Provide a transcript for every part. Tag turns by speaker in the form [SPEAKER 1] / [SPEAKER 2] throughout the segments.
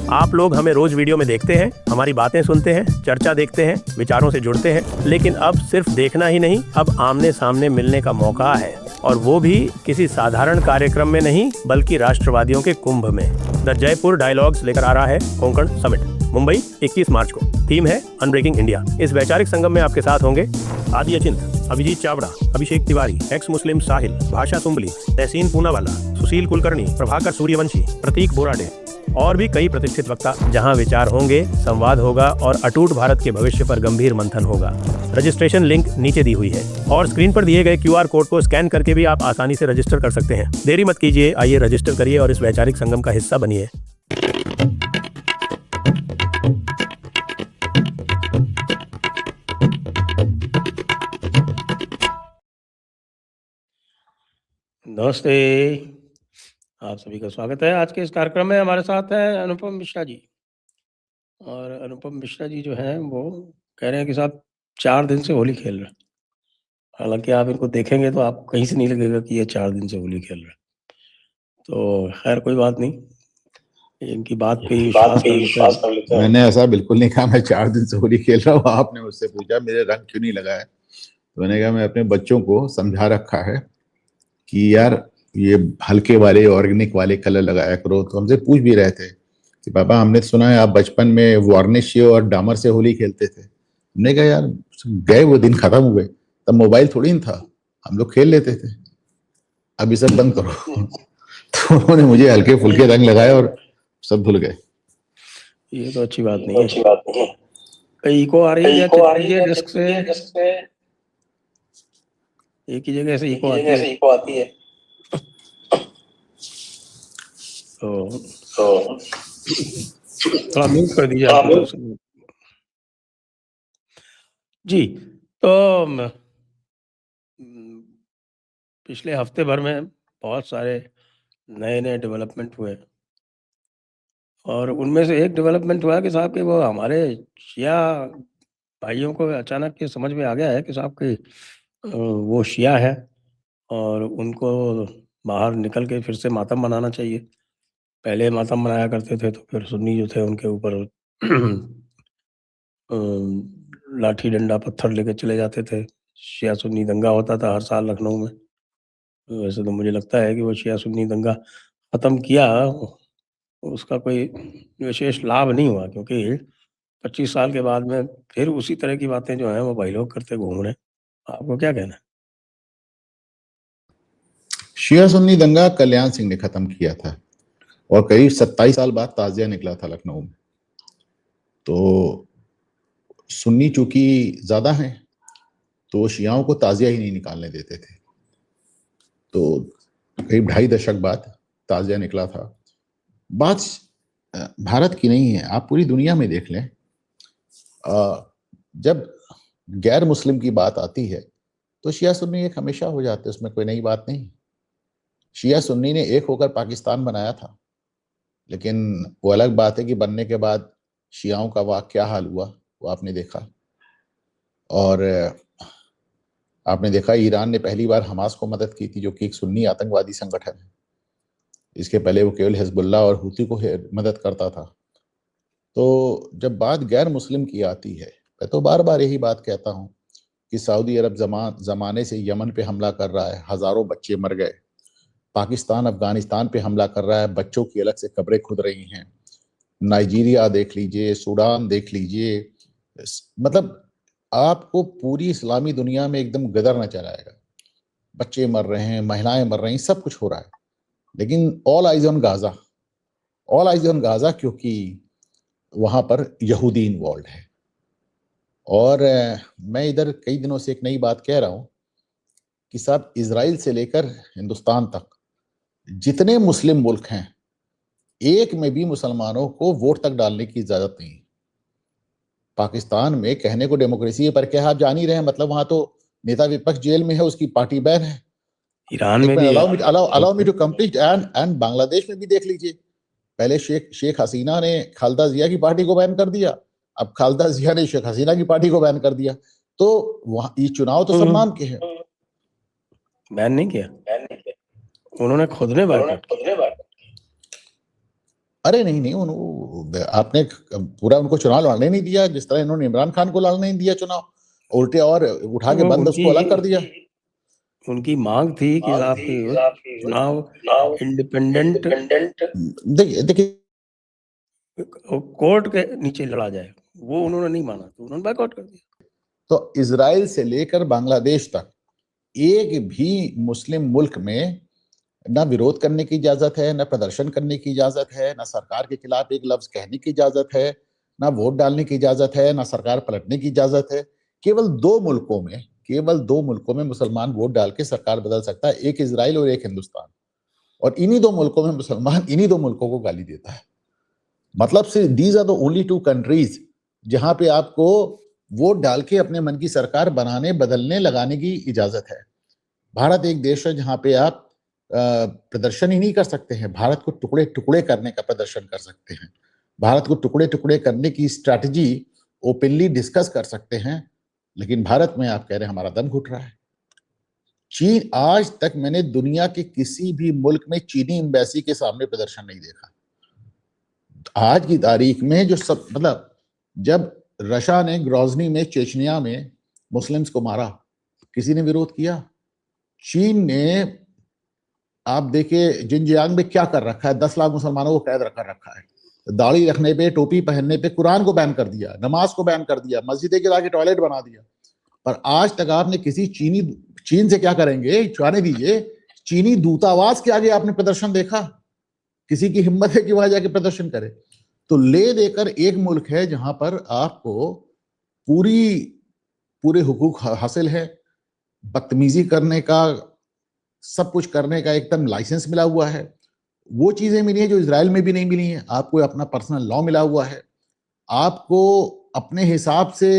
[SPEAKER 1] आप लोग हमें रोज वीडियो में देखते हैं, हमारी बातें सुनते हैं, चर्चा देखते हैं, विचारों से जुड़ते हैं, लेकिन अब सिर्फ देखना ही नहीं, अब आमने सामने मिलने का मौका है, और वो भी किसी साधारण कार्यक्रम में नहीं बल्कि राष्ट्रवादियों के कुंभ में। द जयपुर डायलॉग्स लेकर आ रहा है कोंकण समिट, मुंबई 21 मार्च को। थीम है अनब्रेकिंग इंडिया। इस वैचारिक संगम में आपके साथ होंगे आदि अचिंत, अभिजीत चावड़ा, अभिषेक तिवारी, एक्स मुस्लिम साहिल, भाषा सुंबली, तहसीन पूनावाला, सुशील कुलकर्णी, प्रभाकर सूर्यवंशी, प्रतीक बोराडे और भी कई प्रतिष्ठित वक्ता। जहां विचार होंगे, संवाद होगा और अटूट भारत के भविष्य पर गंभीर मंथन होगा। रजिस्ट्रेशन लिंक नीचे दी हुई है और स्क्रीन पर दिए गए QR कोड को स्कैन करके भी आप आसानी से रजिस्टर कर सकते हैं। देरी मत कीजिए, आइए रजिस्टर करिए और इस वैचारिक संगम का हिस्सा बनिए। नमस्ते, आप सभी का स्वागत है। आज के इस कार्यक्रम में हमारे साथ हैं अनुपम मिश्रा जी। और अनुपम मिश्रा जी जो हैं वो कह रहे हैं कि साहब 4 दिन से होली खेल रहे हैं। हालांकि आप इनको देखेंगे तो आपको कहीं से नहीं लगेगा कि ये 4 दिन से होली खेल रहे हैं। तो खैर कोई बात नहीं, इनकी बात पे विश्वास कर लेते हैं।
[SPEAKER 2] मैंने ऐसा बिल्कुल नहीं कहा मैं 4 दिन से होली खेल रहा हूँ। आपने मुझसे पूछा मेरे रंग क्यों नहीं लगा है, तो मैंने कहा मैं अपने बच्चों को समझा रखा है कि यार ये हल्के वाले ऑर्गेनिक वाले कलर लगाया करो। तो हमसे पूछ भी रहे थे कि पापा हमने सुना है आप बचपन में वार्निश और डामर से होली खेलते थे। हमने कहा यार गए वो दिन, खत्म हुए। तब मोबाइल थोड़ी न था, हम लोग खेल लेते थे, अब ये सब बंद करो। तो उन्होंने मुझे हल्के फुल्के रंग लगाए और सब भूल गए।
[SPEAKER 1] ये तो अच्छी बात नहीं है। कहीं इको आ रही है क्या डिस्क से? एक ही जगह से इको आती है। तो थोड़ा म्यूट कर दीजिए आप जी। तो पिछले हफ्ते भर में बहुत सारे नए डेवलपमेंट हुए और उनमें से एक डेवलपमेंट हुआ कि साहब कि वो हमारे शिया भाइयों को अचानक ये समझ में आ गया है कि साहब कि वो शिया है और उनको बाहर निकल के फिर से मातम मनाना चाहिए। पहले मातम मनाया करते थे तो फिर सुन्नी जो थे उनके ऊपर लाठी डंडा पत्थर लेके चले जाते थे। शिया सुन्नी दंगा होता था हर साल लखनऊ में। वैसे तो मुझे लगता है कि वो शिया सुन्नी दंगा ख़त्म किया, उसका कोई विशेष लाभ नहीं हुआ, क्योंकि 25 साल के बाद में फिर उसी तरह की बातें जो हैं वो भाई लोग करते घूम रहे हैं। आपको क्या कहना है?
[SPEAKER 2] शिया सुन्नी दंगा कल्याण सिंह ने खत्म किया था और करीब 27 साल बाद ताजिया निकला था लखनऊ में। तो सुन्नी चूंकि ज्यादा हैं तो शियाओं को ताजिया ही नहीं निकालने देते थे। तो करीब 2.5 दशक बाद ताजिया निकला था। बात भारत की नहीं है, आप पूरी दुनिया में देख लें। जब गैर मुस्लिम की बात आती है तो शिया सुन्नी एक हमेशा हो जाते हैं, उसमें कोई नई बात नहीं। शिया सुन्नी ने एक होकर पाकिस्तान बनाया था, लेकिन वो अलग बात है कि बनने के बाद शियाओं का क्या हाल हुआ वो आपने देखा। और आपने देखा ईरान ने पहली बार हमास को मदद की थी, जो कि एक सुन्नी आतंकवादी संगठन है। इसके पहले वो केवल हिजबुल्लाह और हुती को मदद करता था। तो जब बात गैर मुस्लिम की आती है, मैं तो बार बार यही बात कहता हूँ कि सऊदी अरब जमाने से यमन पे हमला कर रहा है, हजारों बच्चे मर गए। पाकिस्तान अफगानिस्तान पे हमला कर रहा है, बच्चों की अलग से कब्रें खुद रही हैं। नाइजीरिया देख लीजिए, सूडान देख लीजिए, मतलब आपको पूरी इस्लामी दुनिया में एकदम गदर नजर आएगा। बच्चे मर रहे हैं, महिलाएं मर रही हैं, सब कुछ हो रहा है। लेकिन all eyes on Gaza, all eyes on Gaza, क्योंकि वहां पर यहूदी इन्वॉल्व है। और मैं इधर कई दिनों से एक नई बात कह रहा हूं कि साहब इजराइल से लेकर हिंदुस्तान तक जितने मुस्लिम मुल्क हैं, एक में भी मुसलमानों को वोट तक डालने की इजाजत नहीं। पाकिस्तान में कहने को डेमोक्रेसी है, पर क्या आप जान ही रहे हैं, मतलब वहां तो नेता विपक्ष जेल में है, उसकी पार्टी बैन है।
[SPEAKER 1] ईरान में भी
[SPEAKER 2] allow me to complete. And Bangladesh में भी देख लीजिए, पहले शेख हसीना ने खालिदा जिया की पार्टी को बैन कर दिया, अब खालिदा जिया ने शेख हसीना की पार्टी को बैन कर दिया। तो वहां ये चुनाव तो सब नाम के हैं।
[SPEAKER 1] बैन नहीं किया, उन्होंने खुद ने बैन किया।
[SPEAKER 2] अरे नहीं नहीं, आपने पूरा उनको चुनाव लड़ने नहीं दिया, जिस तरह इन्होंने इमरान खान को लड़ने नहीं दिया चुनाव, उल्टे और उठा के बंद उसको अलग कर दिया।
[SPEAKER 1] उनकी मांग थी कि आप चुनाव इंडिपेंडेंट
[SPEAKER 2] देखिए देखिए
[SPEAKER 1] कोर्ट के नीचे लड़ा जाए, वो उन्होंने नहीं माना तो उन्होंने बायकॉट कर दिया।
[SPEAKER 2] तो इजराइल से लेकर बांग्लादेश तक एक भी मुस्लिम मुल्क में ना विरोध करने की इजाजत है, ना प्रदर्शन करने की इजाजत है, ना सरकार के खिलाफ एक लफ्ज कहने की इजाजत है, ना वोट डालने की इजाजत है, ना सरकार पलटने की इजाजत है। केवल दो मुल्कों में मुसलमान वोट डाल के सरकार बदल सकता है, एक इजराइल और एक हिंदुस्तान। और इन्हीं दो मुल्कों में मुसलमान इन्हीं दो मुल्कों को गाली देता है। मतलब से these are the only two countries जहां पे आपको वोट डाल के अपने मन की सरकार बनाने, बदलने, लगाने की इजाजत है। भारत एक देश है जहां पे आप प्रदर्शन ही नहीं कर सकते हैं, भारत को टुकड़े टुकड़े करने का प्रदर्शन कर सकते हैं, भारत को टुकड़े टुकड़े करने की स्ट्रैटेजी ओपनली डिस्कस कर सकते हैं। लेकिन भारत में आप कह रहे हैं हमारा दम घुट रहा है। चीन, आज तक मैंने दुनिया के किसी भी मुल्क में चीनी एम्बेसी के सामने प्रदर्शन नहीं देखा। आज की तारीख में जो सब, मतलब जब रशिया ने ग्रोजनी में, चेचनिया में मुस्लिम्स को मारा, किसी ने विरोध किया? चीन ने, आप देखिए जिनजियांग में क्या कर रखा है, 10 लाख मुसलमानों को कैद कर रखा है, दाढ़ी रखने पे, टोपी पहनने पे कुरान को बैन कर दिया, नमाज को बैन कर दिया, मस्जिदें गिरा के टॉयलेट बना दिया। पर आज तक आपने किसी चीन से क्या करेंगे, जाने दीजिए, चीनी दूतावास के आगे आपने प्रदर्शन देखा? किसी की हिम्मत है कि वहां जाके प्रदर्शन करे? तो ले देकर एक मुल्क है जहां पर आपको पूरे हुकूक हासिल है, बदतमीजी करने का, सब कुछ करने का एकदम लाइसेंस मिला हुआ है। वो चीजें मिली हैं जो इजराइल में भी नहीं मिली हैं। आपको अपना पर्सनल लॉ मिला हुआ है, आपको अपने हिसाब से,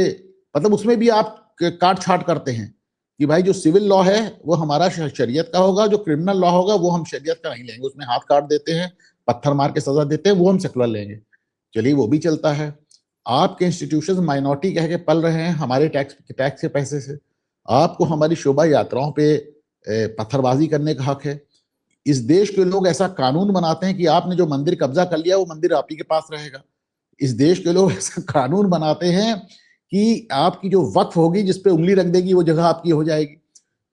[SPEAKER 2] मतलब उसमें भी आप काट छाट करते हैं कि भाई जो सिविल लॉ है वो हमारा शरीयत का होगा, जो क्रिमिनल लॉ होगा वो हम शरीयत का नहीं लेंगे, उसमें हाथ काट देते हैं, पत्थर मार के सजा देते हैं, वो हम सेकुलर लेंगे। चलिए वो भी चलता है। आपके इंस्टीट्यूशन माइनॉरिटी कह के पल रहे हैं हमारे टैक्स के पैसे से। आपको हमारी शोभा यात्राओं पे पत्थरबाजी करने का हक है। इस देश के लोग ऐसा कानून बनाते हैं कि आपने जो मंदिर कब्जा कर लिया वो मंदिर आप ही के पास रहेगा। इस देश के लोग ऐसा कानून बनाते हैं कि आपकी जो वक्फ होगी, जिस पे उंगली रख देगी वो जगह आपकी हो जाएगी।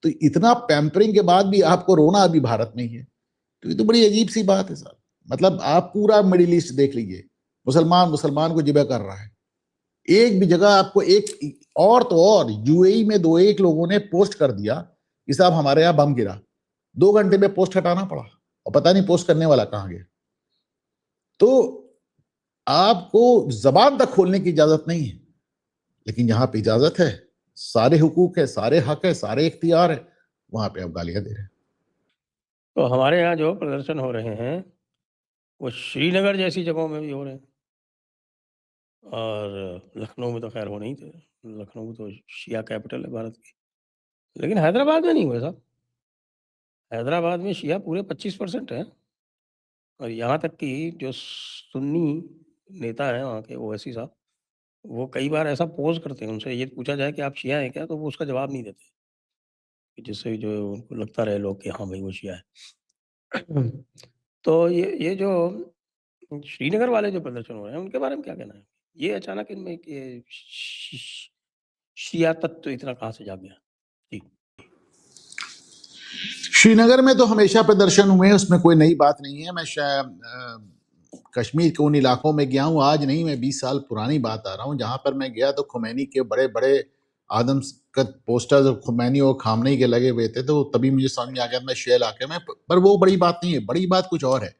[SPEAKER 2] तो इतना पैम्परिंग के बाद भी आपको रोना अभी भारत में ही है। तो ये तो बड़ी अजीब सी बात है साहब। मतलब आप पूरा मिडिल ईस्ट देख लीजिए, मुसलमान को जिबा कर रहा है। एक भी जगह आपको एक और, तो और यूएई में दो एक लोगों ने पोस्ट कर दिया कि साहब हमारे यहाँ बम गिरा, 2 घंटे में पोस्ट हटाना पड़ा और पता नहीं पोस्ट करने वाला कहां गया। तो आपको जबान तक खोलने की इजाजत नहीं है, लेकिन जहां पे इजाजत है, सारे हुकूक है, सारे हक है, सारे इख्तियार है, वहां पे आप गालियां दे रहे हैं।
[SPEAKER 1] तो हमारे यहाँ जो प्रदर्शन हो रहे हैं वो श्रीनगर जैसी जगहों में भी हो रहे हैं, और लखनऊ में तो खैर हो नहीं थे, लखनऊ तो शिया कैपिटल है भारत की। लेकिन हैदराबाद में नहीं हुए साहब। हैदराबाद में शिया पूरे 25% है, और यहाँ तक कि जो सुन्नी नेता हैं वहाँ के ओवैसी साहब, वो कई बार ऐसा पोज़ करते हैं, उनसे ये पूछा जाए कि आप शिया हैं क्या? तो वो उसका जवाब नहीं देते, कि जिससे जो उनको लगता रहे लोग कि हाँ भाई वो शिया है। तो ये जो श्रीनगर वाले जो प्रदर्शन हो रहे हैं उनके बारे में क्या कहना है? ये अचानक इनमें ये शिया तत्व इतना कहाँ से जाग गया? जी।
[SPEAKER 2] श्रीनगर में तो हमेशा प्रदर्शन हुए हैं, उसमें कोई नई बात नहीं है। मैं कश्मीर के उन इलाकों में गया हूँ, आज नहीं, मैं 20 साल पुरानी बात आ रहा हूँ, जहां पर मैं गया तो खुमैनी के बड़े बड़े आदमकद पोस्टर्स खुमैनी और खामनी के लगे हुए थे। तो तभी मुझे समझ में आ गया मैं शे इलाके में, पर वो बड़ी बात नहीं है। बड़ी बात कुछ और है।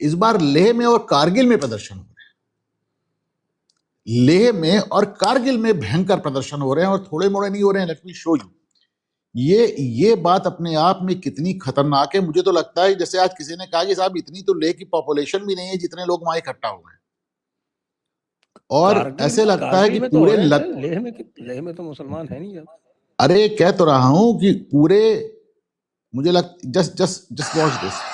[SPEAKER 2] इस बार लेह में और कारगिल में प्रदर्शन हो रहे हैं। लेह में और कारगिल में भयंकर प्रदर्शन हो रहे हैं, और थोड़े मोड़े नहीं हो रहे हैं। Let me show you. ये बात अपने आप में कितनी खतरनाक है। मुझे तो लगता है जैसे आज किसी ने कहा कि साहब इतनी तो लेह की पॉपुलेशन भी नहीं है जितने लोग वहां इकट्ठा हुए हैं, और ऐसे लगता है कि
[SPEAKER 1] में तो
[SPEAKER 2] पूरे
[SPEAKER 1] लेह में तो मुसलमान है नहीं ज्यादा।
[SPEAKER 2] अरे कह तो रहा हूं कि पूरे, मुझे लग just just just watch this.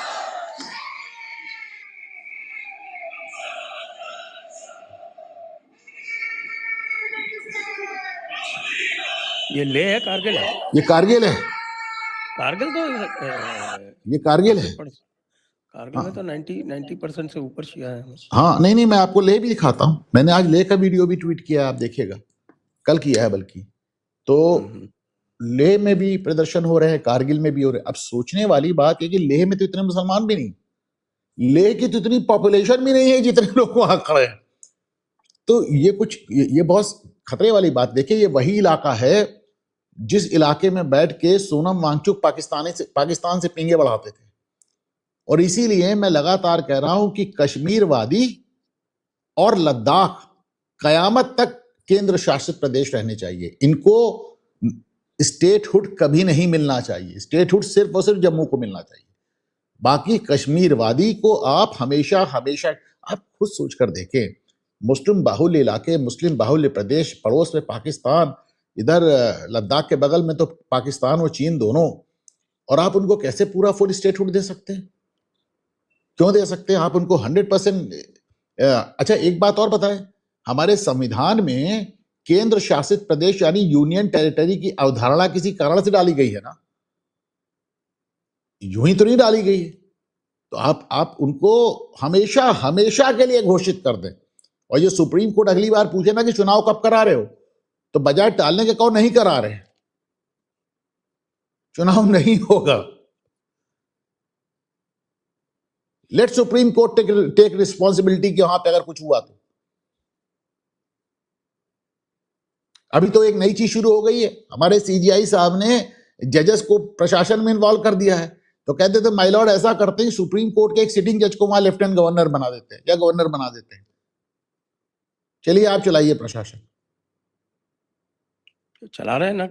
[SPEAKER 1] ये लेह है, कारगिल है?
[SPEAKER 2] ये कारगिल है,
[SPEAKER 1] कारगिल तो
[SPEAKER 2] ये कारगिल है।
[SPEAKER 1] कारगिल में तो 90% से ऊपर शिया है।
[SPEAKER 2] हाँ, नहीं मैं आपको लेह भी दिखाता हूँ। मैंने आज लेह का वीडियो भी ट्वीट किया है, आप देखिएगा, कल किया है बल्कि। तो लेह में भी प्रदर्शन हो रहे हैं, कारगिल में भी हो रहे हैं। अब सोचने वाली बात है कि लेह में तो इतने मुसलमान भी नहीं, लेह की तो इतनी पॉपुलेशन भी नहीं है जितने लोग वहां खड़े हैं। तो ये बहुत खतरे वाली बात। देखिए, ये वही इलाका है जिस इलाके में बैठ के सोनम वांगचुक पाकिस्तान से पींगे बढ़ाते थे। और इसीलिए मैं लगातार कह रहा हूं कि कश्मीर वादी और लद्दाख कयामत तक केंद्र शासित प्रदेश रहने चाहिए। इनको स्टेटहुड कभी नहीं मिलना चाहिए। स्टेटहुड सिर्फ और सिर्फ जम्मू को मिलना चाहिए। बाकी कश्मीरवादी को आप हमेशा हमेशा, आप खुद सोचकर देखें, मुस्लिम बाहुल्य इलाके, मुस्लिम बाहुल्य प्रदेश, पड़ोस में पाकिस्तान, इधर लद्दाख के बगल में तो पाकिस्तान और चीन दोनों, और आप उनको कैसे पूरा फुल स्टेटहुड दे सकते हैं? क्यों दे सकते हैं? आप उनको 100%। अच्छा, एक बात और बताएं, हमारे संविधान में केंद्र शासित प्रदेश यानी यूनियन टेरिटरी की अवधारणा किसी कारण से डाली गई है ना, यूं ही तो नहीं डाली गई है। तो आप उनको हमेशा हमेशा के लिए घोषित कर दें। और ये सुप्रीम कोर्ट अगली बार पूछे ना कि चुनाव कब करा रहे हो, तो बजाय टालने के कहो नहीं करा रहे, चुनाव नहीं होगा। Let supreme court take responsibility कि वहां पे अगर कुछ हुआ तो। अभी तो एक नई चीज शुरू हो गई है, हमारे सीजीआई साहब ने जजेस को प्रशासन में इन्वॉल्व कर दिया है। तो कहते थे माय लॉर्ड ऐसा करते हैं, सुप्रीम कोर्ट के एक सिटिंग जज को वहां लेफ्टिनेंट गवर्नर बना देते हैं या गवर्नर बना देते हैं। चलिए आप चलाइए प्रशासन।
[SPEAKER 1] चला रहे हैं ना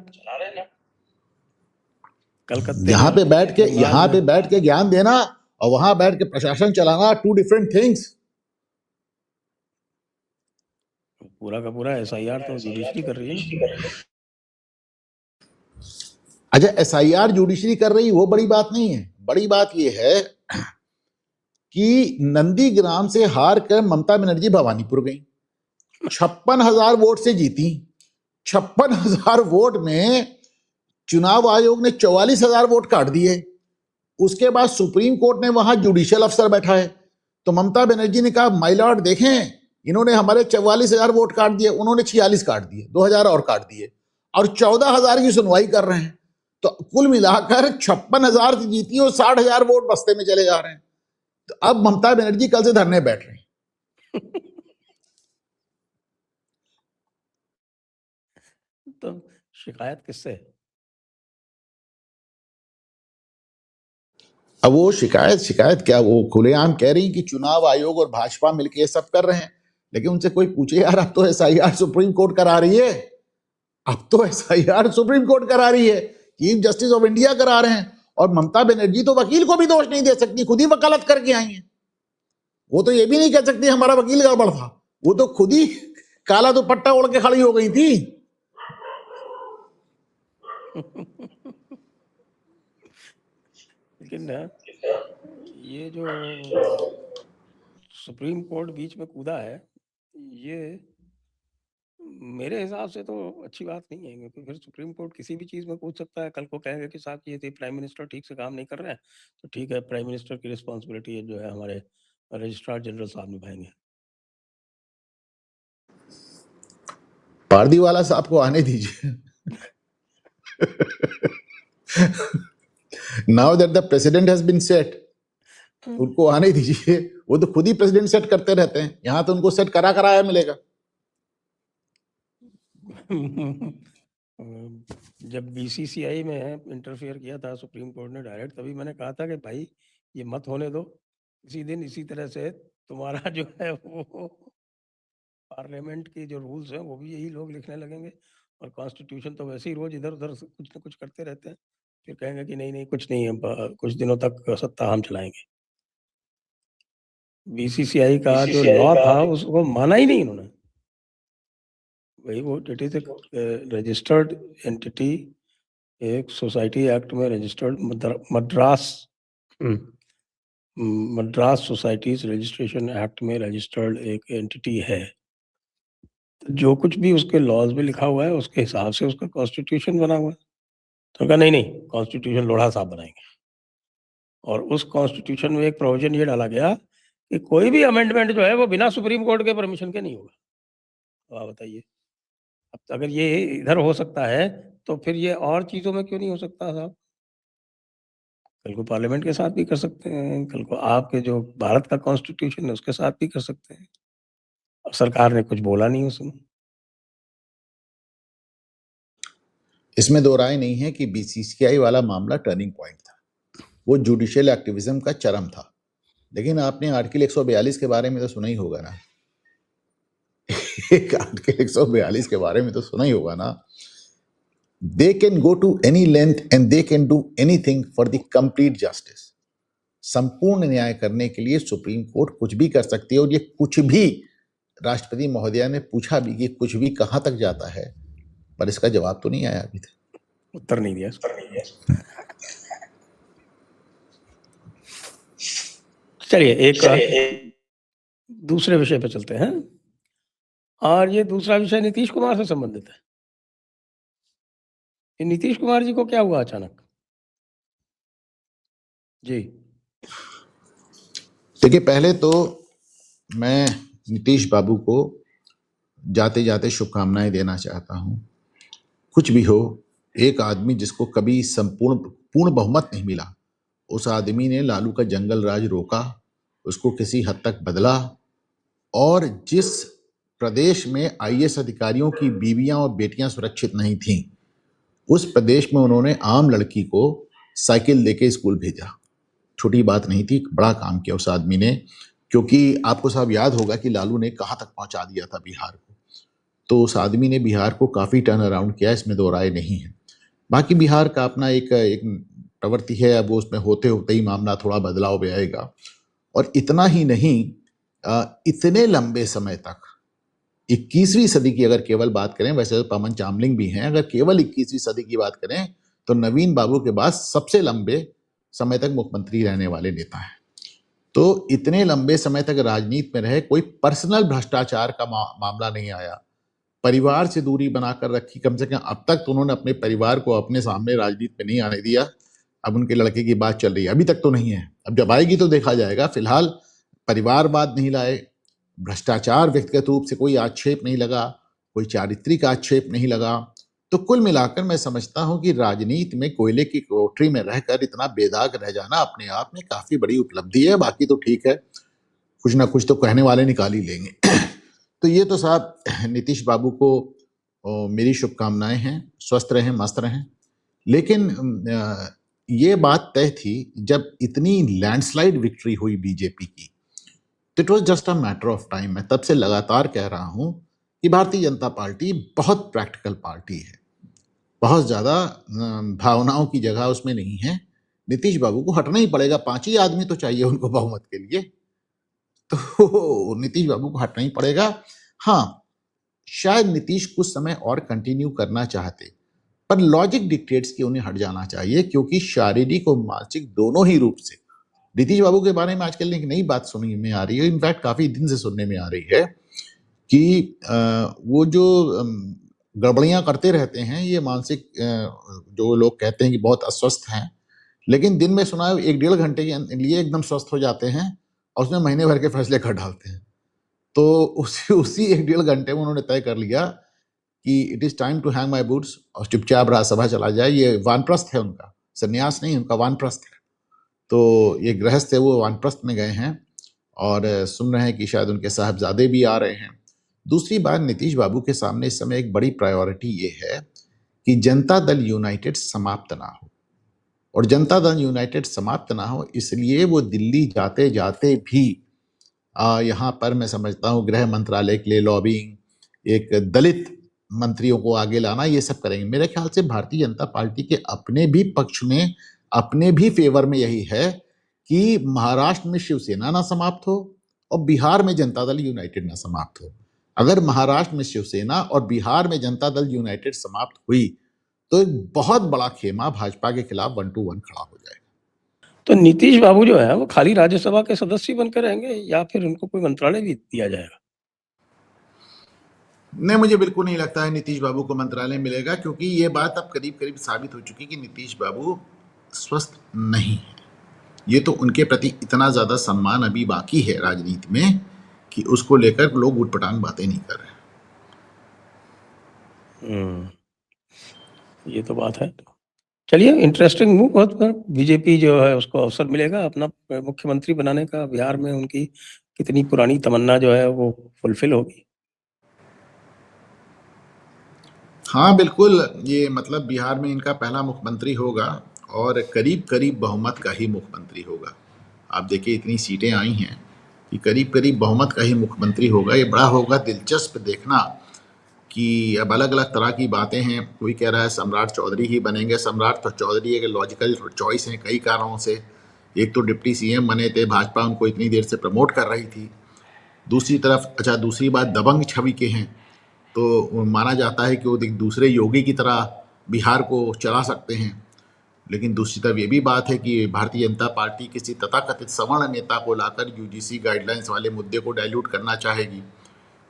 [SPEAKER 1] कलकत्ते
[SPEAKER 2] यहाँ
[SPEAKER 1] में,
[SPEAKER 2] पे बैठ के ज्ञान देना और वहां बैठ के प्रशासन चलाना, टू डिफरेंट थिंग्स।
[SPEAKER 1] पूरा का पूरा एसआईआर तो जुडिशरी कर रही है ना।
[SPEAKER 2] अच्छा, एसआईआर जुडिशरी कर रही, वो बड़ी बात नहीं है। बड़ी बात यह है कि नंदीग्राम से हार कर ममता बनर्जी भवानीपुर गई, 56,000 वोट से जीती। 56,000 वोट में चुनाव आयोग ने 44,000 वोट काट दिए। उसके बाद सुप्रीम कोर्ट ने वहां जुडिशियल अफसर बैठाए। तो ममता बनर्जी ने कहा माय लॉर्ड देखें, इन्होंने हमारे 44,000 वोट काट दिए, उन्होंने 46 काट दिए, 2,000 और काट दिए, और 14,000 की सुनवाई कर रहे हैं। तो कुल मिलाकर 56,000 से जीती और 60,000 वोट बस्ते में चले जा रहे हैं। तो अब ममता बनर्जी कल से धरने बैठ रही।
[SPEAKER 1] तो शिकायत किससे?
[SPEAKER 2] अब वो शिकायत क्या, वो खुलेआम कह रही कि चुनाव आयोग और भाजपा मिलकर ये सब कर रहे हैं। लेकिन उनसे कोई पूछे यार, अब तो एसआईआर सुप्रीम कोर्ट करा रही है, अब तो एसआईआर सुप्रीम कोर्ट करा रही है, चीफ जस्टिस ऑफ इंडिया करा रहे हैं। और ममता बनर्जी तो वकील को भी दोष नहीं दे सकती, खुद ही वकालत करके आई है। वो तो ये भी नहीं कह सकती हमारा वकील गड़बड़ था, वो तो खुद ही काला दुपट्टा ओढ़ के खड़ी हो गई थी।
[SPEAKER 1] लेकिन ये जो सुप्रीम कोर्ट बीच में कूदा है, ये मेरे हिसाब से तो अच्छी बात नहीं है, क्योंकि फिर सुप्रीम कोर्ट किसी भी चीज़ में कूद सकता है। कल को कहेंगे कि साहब ये प्राइम मिनिस्टर ठीक से काम नहीं कर रहे हैं, तो ठीक है, प्राइम मिनिस्टर की रिस्पॉन्सिबिलिटी जो है हमारे रजिस्ट्रार जनरल साहब निभाएंगे।
[SPEAKER 2] पारदीवाला साहब को आने दीजिए। Now that the president has been set, उनको आने दीजिए। वो तो खुद ही प्रेसिडेंट सेट करते रहते हैं, यहां तो उनको सेट कराया मिलेगा।
[SPEAKER 1] जब बीसीसीआई में इंटरफेयर किया था सुप्रीम कोर्ट ने डायरेक्ट, तभी मैंने कहा था कि भाई ये मत होने दो। इसी दिन इसी तरह से तुम्हारा जो है वो पार्लियामेंट के जो रूल्स हैं वो भी यही लोग लिखने लगेंगे, और कॉन्स्टिट्यूशन तो वैसे ही रोज इधर उधर से कुछ ना कुछ करते रहते हैं। फिर कहेंगे कि नहीं नहीं कुछ नहीं है, कुछ दिनों तक सत्ता हम चलाएंगे। बीसीसीआई का जो लॉ था उसको माना ही नहीं इन्होंने। वही वो इट इज रजिस्टर्ड एंटिटी, एक सोसाइटी एक्ट में registered Madras societies registration act में रजिस्टर्ड एक एंटिटी है। जो कुछ भी उसके लॉज में लिखा हुआ है उसके हिसाब से उसका कॉन्स्टिट्यूशन बना हुआ है। तो कहा नहीं नहीं, कॉन्स्टिट्यूशन लोढ़ा साहब बनाएंगे, और उस कॉन्स्टिट्यूशन में एक प्रोविजन ये डाला गया कि कोई भी अमेंडमेंट जो है वो बिना सुप्रीम कोर्ट के परमिशन के नहीं होगा। तो आप बताइए, अब अगर ये इधर हो सकता है तो फिर ये और चीज़ों में क्यों नहीं हो सकता साहब? कल को पार्लियामेंट के साथ भी कर सकते हैं, कल को आपके जो भारत का कॉन्स्टिट्यूशन है उसके साथ भी कर सकते हैं। और सरकार ने कुछ बोला नहीं उसमें।
[SPEAKER 2] इसमें दो राय नहीं है कि बीसीसीआई वाला मामला टर्निंग पॉइंट था, वो जुडिशियल एक्टिविज्म का चरम था। लेकिन आपने आर्टिकल 142 के बारे में तो सुना ही होगा ना। एक आर्टिकल 142 के बारे में तो सुना ही होगा ना। They can go to any length and they can do anything for the complete justice. संपूर्ण न्याय करने के लिए सुप्रीम कोर्ट कुछ भी कर सकती है, और ये कुछ भी राष्ट्रपति महोदया ने पूछा भी कि कुछ भी कहां तक जाता है, पर इसका जवाब तो नहीं आया अभी तक,
[SPEAKER 1] उत्तर नहीं दिया। चलिए एक दूसरे विषय पे चलते हैं, और ये दूसरा विषय नीतीश कुमार से संबंधित है। ये नीतीश कुमार जी को क्या हुआ अचानक? जी
[SPEAKER 2] देखिए, पहले तो मैं नीतीश बाबू को जाते जाते शुभकामनाएं देना चाहता हूं। कुछ भी हो, एक आदमी जिसको कभी पूर्ण बहुमत नहीं मिला, उस आदमी ने लालू का जंगल राज रोका, उसको किसी हद तक बदला, और जिस प्रदेश में आईएएस अधिकारियों की बीवियां और बेटियां सुरक्षित नहीं थीं, उस प्रदेश में उन्होंने आम लड़की को साइकिल देके स्कूल भेजा। छोटी बात नहीं थी, बड़ा काम किया उस आदमी ने। क्योंकि आपको साहब याद होगा कि लालू ने कहां तक पहुंचा दिया था बिहार को, तो उस आदमी ने बिहार को काफी टर्न अराउंड किया, इसमें दो राय नहीं है। बाकी बिहार का अपना एक प्रवृत्ति है, अब वो उसमें होते होते ही मामला थोड़ा बदलाव में आएगा। और इतना ही नहीं, इतने लंबे समय तक 21वीं सदी की अगर केवल बात करें, वैसे तो पवन चामलिंग भी हैं, अगर केवल 21वीं सदी की बात करें तो नवीन बाबू के बाद सबसे लंबे समय तक मुख्यमंत्री रहने वाले नेता हैं। तो इतने लंबे समय तक राजनीति में रहे, कोई पर्सनल भ्रष्टाचार का मामला नहीं आया, परिवार से दूरी बनाकर रखी। कम से कम अब तक तो उन्होंने अपने परिवार को अपने सामने राजनीति में नहीं आने दिया। अब उनके लड़के की बात चल रही है, अभी तक तो नहीं है, अब जब आएगी तो देखा जाएगा। फिलहाल परिवारवाद नहीं लाए, भ्रष्टाचार व्यक्तिगत रूप से कोई आक्षेप नहीं लगा, कोई चारित्रिक आक्षेप नहीं लगा। तो कुल मिलाकर मैं समझता हूं कि राजनीति में कोयले की कोठरी में रहकर इतना बेदाग रह जाना अपने आप में काफी बड़ी उपलब्धि है। बाकी तो ठीक है, कुछ ना कुछ तो कहने वाले निकाल ही लेंगे। तो ये तो साहब नीतीश बाबू को मेरी शुभकामनाएं हैं, स्वस्थ रहें, मस्त रहें। लेकिन ये बात तय थी जब इतनी लैंडस्लाइड विक्ट्री हुई बीजेपी की, तो it was just a matter of time. मैं तब से लगातार कह रहा हूं कि भारतीय जनता पार्टी बहुत प्रैक्टिकल पार्टी है, बहुत ज्यादा भावनाओं की जगह उसमें नहीं है। नीतीश बाबू को हटना ही पड़ेगा, 5 ही आदमी तो चाहिए उनको बहुमत के लिए, तो नीतीश बाबू को हटना ही पड़ेगा। हाँ, शायद नीतीश कुछ समय और कंटिन्यू करना चाहते, पर लॉजिक डिक्टेट्स कि उन्हें हट जाना चाहिए, क्योंकि शारीरिक और मानसिक दोनों ही रूप से नीतीश बाबू के बारे में आजकल एक नई बात सुनने में आ रही है, इनफैक्ट काफी दिन से सुनने में आ रही है कि वो जो गड़बड़ियां करते रहते हैं, ये मानसिक जो लोग कहते हैं कि बहुत अस्वस्थ हैं, लेकिन दिन में सुना है 1-1.5 घंटे के लिए एकदम स्वस्थ हो जाते हैं, और उसमें महीने भर के फैसले कर डालते हैं। तो उसी 1-1.5 घंटे में उन्होंने तय कर लिया कि it is time to hang my boots, और चुपचाप राज्यसभा चला जाए। ये वानप्रस्थ है उनका, संन्यास नहीं, उनका वानप्रस्थ है। तो ये गृहस्थ है, वो वानप्रस्थ में गए हैं, और सुन रहे हैं कि शायद उनके साहबजादे भी आ रहे हैं। दूसरी बात, नीतीश बाबू के सामने इस समय एक बड़ी प्रायोरिटी ये है कि जनता दल यूनाइटेड समाप्त ना हो, और जनता दल यूनाइटेड समाप्त ना हो इसलिए वो दिल्ली जाते जाते भी यहाँ पर मैं समझता हूँ गृह मंत्रालय के लिए लॉबिंग, एक दलित मंत्रियों को आगे लाना, ये सब करेंगे। मेरे ख्याल से भारतीय जनता पार्टी के अपने भी पक्ष में, अपने भी फेवर में यही है कि महाराष्ट्र में शिवसेना ना समाप्त हो और बिहार में जनता दल यूनाइटेड ना समाप्त हो। अगर महाराष्ट्र में शिवसेना और बिहार में जनता दल यूनाइटेड समाप्त हुई तो एक बहुत बड़ा खेमा भाजपा के खिलाफ 1 to 1 खड़ा हो जाएगा।
[SPEAKER 1] तो नीतीश बाबू जो है वो खाली राज्यसभा के सदस्य बनकर रहेंगे, या फिर उनको कोई मंत्रालय भी दिया जाएगा?
[SPEAKER 2] नहीं, मुझे बिल्कुल नहीं लगता है नीतीश बाबू को मंत्रालय मिलेगा, क्योंकि ये बात अब करीब करीब साबित हो चुकी कि नीतीश बाबू स्वस्थ नहीं है। ये तो उनके प्रति इतना ज़्यादा सम्मान अभी बाकी है राजनीति में कि उसको लेकर लोग उटपटांग बातें नहीं कर रहे।
[SPEAKER 1] ये तो बात है। चलिए, इंटरेस्टिंग मूव बहुत पर बीजेपी जो है उसको अवसर मिलेगा अपना मुख्यमंत्री बनाने का। बिहार में उनकी कितनी पुरानी तमन्ना जो है वो फुलफिल होगी।
[SPEAKER 2] हाँ, बिल्कुल, ये मतलब बिहार में इनका पहला मुख्यमंत्री होगा और करीब-करीब बहुमत का ही मुख्यमंत्री होगा। आप देखिए इतनी सीटें आई हैं कि करीब-करीब बहुमत का ही मुख्यमंत्री होगा। ये बड़ा होगा दिलचस्प देखना कि अब अलग-अलग तरह की बातें हैं। कोई कह रहा है सम्राट चौधरी ही बनेंगे। सम्राट तो चौधरी एक लॉजिकल चॉइस है कई कारणों से। एक तो डिप्टी सीएम बने थे, भाजपा उनको इतनी देर से प्रमोट कर रही थी। दूसरी तरफ अच्छा दूसरी बात दबंग छवि के हैं, तो माना जाता है कि वो एक दूसरे योगी की तरह बिहार को चला सकते हैं। लेकिन दूसरी तरफ ये भी बात है कि भारतीय जनता पार्टी किसी तथाकथित सवर्ण नेता को लाकर यूजीसी गाइडलाइंस वाले मुद्दे को डाइल्यूट करना चाहेगी।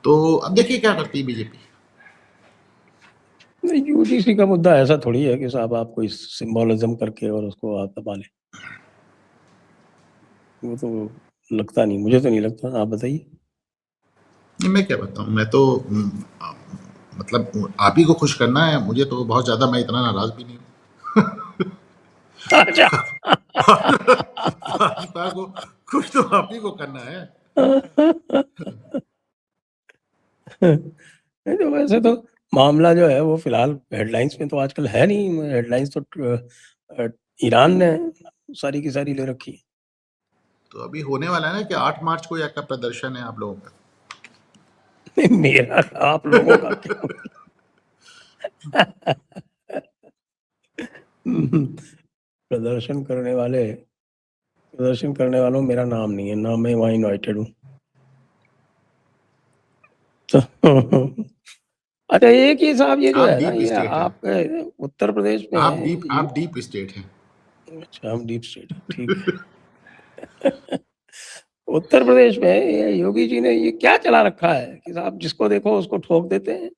[SPEAKER 2] तो अब देखिए क्या करती है बीजेपी।
[SPEAKER 1] नहीं, यूजीसी का मुद्दा ऐसा थोड़ी है कि साहब आप कोई सिंबोलिज्म करके और उसको आप दबा लें। वो तो लगता नहीं, मुझे तो नहीं लगता। आप बताइए।
[SPEAKER 2] नहीं, मैं क्या बताऊँ, मैं तो मतलब आप ही को खुश करना है मुझे, तो बहुत ज़्यादा मैं इतना नाराज भी नहीं हूँ।
[SPEAKER 1] अच्छा।
[SPEAKER 2] भाजपा को खुश तो आप ही को करना है।
[SPEAKER 1] नहीं तो वैसे तो मामला जो है वो फिलहाल हेडलाइंस में तो आजकल है नहीं। हेडलाइंस तो ईरान ने सारी की सारी ले रखी है।
[SPEAKER 2] तो अभी होने वाला है ना कि 8 मार्च को या का प्रदर्शन है आप लोगों का।
[SPEAKER 1] नहीं, मेरा आप लोगों का क्यों? प्रदर्शन करने वालों में मेरा नाम नहीं है, ना मैं वहाँ इन्वाइटेड हूँ। अच्छा, एक ही साहब ये जो
[SPEAKER 2] आप
[SPEAKER 1] है ना,
[SPEAKER 2] डीप
[SPEAKER 1] ये
[SPEAKER 2] स्टेट हैं,
[SPEAKER 1] आपके उत्तर प्रदेश में है
[SPEAKER 2] आप डीप स्टेट हैं।
[SPEAKER 1] अच्छा, हम डीप स्टेट है, ठीक है। उत्तर प्रदेश में ये योगी जी ने ये क्या चला रखा है कि साहब जिसको देखो उसको ठोक देते हैं।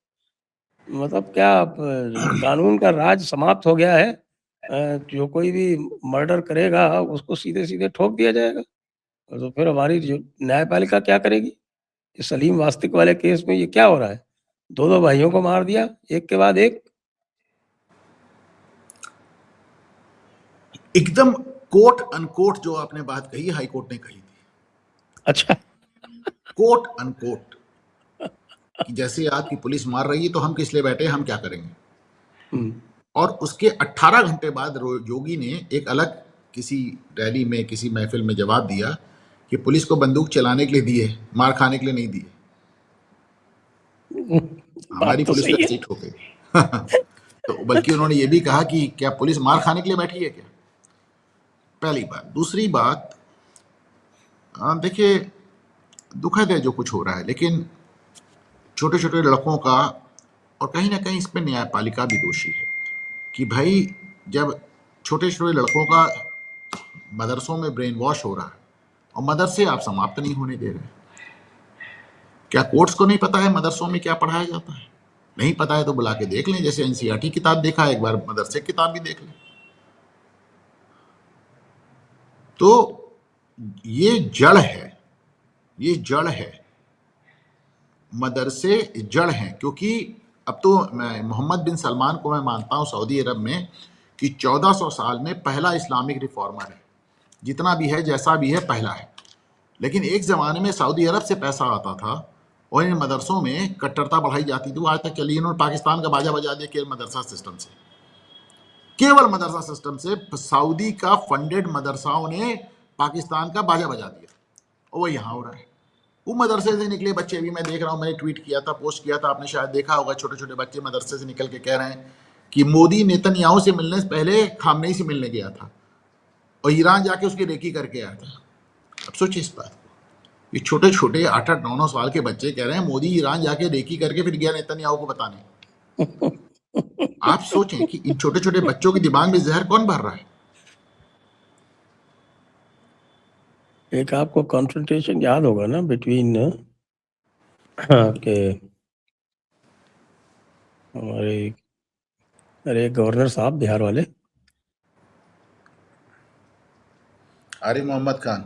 [SPEAKER 1] मतलब क्या कानून का राज समाप्त हो गया है? जो कोई भी मर्डर करेगा उसको सीधे सीधे ठोक दिया जाएगा। तो फिर हमारी जो न्यायपालिका क्या करेगी? ये सलीम वास्तिक वाले केस में ये क्या हो रहा है? दो दो भाइयों को मार दिया एक के बाद एक।
[SPEAKER 2] एकदम कोट अनकोट जो आपने बात कही हाई कोर्ट ने कही थी,
[SPEAKER 1] अच्छा।
[SPEAKER 2] कोट अनकोट, कि जैसे आपकी पुलिस मार रही है तो हम किस लिए बैठे, हम क्या करेंगे। और उसके 18 घंटे बाद योगी ने एक अलग किसी रैली में किसी महफिल में जवाब दिया कि पुलिस को बंदूक चलाने के लिए दी है, मार खाने के लिए नहीं दी है।
[SPEAKER 1] बात
[SPEAKER 2] हमारी
[SPEAKER 1] तो
[SPEAKER 2] पुलिस तो
[SPEAKER 1] सही
[SPEAKER 2] ऐसे ही ठोके। तो बल्कि उन्होंने ये भी कहा कि क्या पुलिस मार खाने के लिए बैठी है क्या। पहली बात। दूसरी बात, देखिए दुखद है जो कुछ हो रहा है, लेकिन छोटे छोटे लड़कों का, और कहीं ना कहीं इसमें न्यायपालिका भी दोषी है कि भाई जब छोटे छोटे लड़कों का मदरसों में ब्रेन वॉश हो रहा है और मदरसे आप समाप्त नहीं होने दे रहे, क्या कोर्ट्स को नहीं पता है मदरसों में क्या पढ़ाया जाता है? नहीं पता है तो बुला के देख लें, जैसे एनसीईआरटी किताब देखा है, एक बार मदरसे की किताब भी देख लें। तो ये जड़ है, ये जड़ है, मदरसे जड़ हैं। क्योंकि अब तो मैं मोहम्मद बिन सलमान को मैं मानता हूँ सऊदी अरब में कि 1400 साल में पहला इस्लामिक रिफॉर्मर है, जितना भी है जैसा भी है पहला है। लेकिन एक ज़माने में सऊदी अरब से पैसा आता था और इन मदरसों में कट्टरता बढ़ाई जाती थी। वो आज तक चली, इन्होंने पाकिस्तान का बाजा बजा दिया केवल मदरसा सिस्टम से, केवल मदरसा सिस्टम से सऊदी का फंडेड मदरसाओं ने पाकिस्तान का बाजा बजा दिया, और वो यहाँ हो रहा है। वो मदरसे से निकले बच्चे, भी मैं देख रहा हूँ, मैंने ट्वीट किया था, पोस्ट किया था, आपने शायद देखा होगा, छोटे छोटे बच्चे मदरसे से निकल के कह रहे हैं कि मोदी नेतन्याहू से मिलने से पहले खामनेई से मिलने गया था और ईरान जाके उसकी रेकी करके आया था। अब सोचिए इस बात को, ये छोटे छोटे 8-8 9-9 साल के बच्चे कह रहे हैं मोदी ईरान जाके रेकी करके फिर गया नेतन्याहू को बताने। आप सोचें कि इन छोटे छोटे बच्चों के दिमाग में जहर कौन भर रहा है।
[SPEAKER 1] एक आपको कॉन्फ्रंटेशन याद होगा ना बिटवीन आपके हमारे अरे गवर्नर साहब बिहार वाले,
[SPEAKER 2] आरिफ मोहम्मद खान।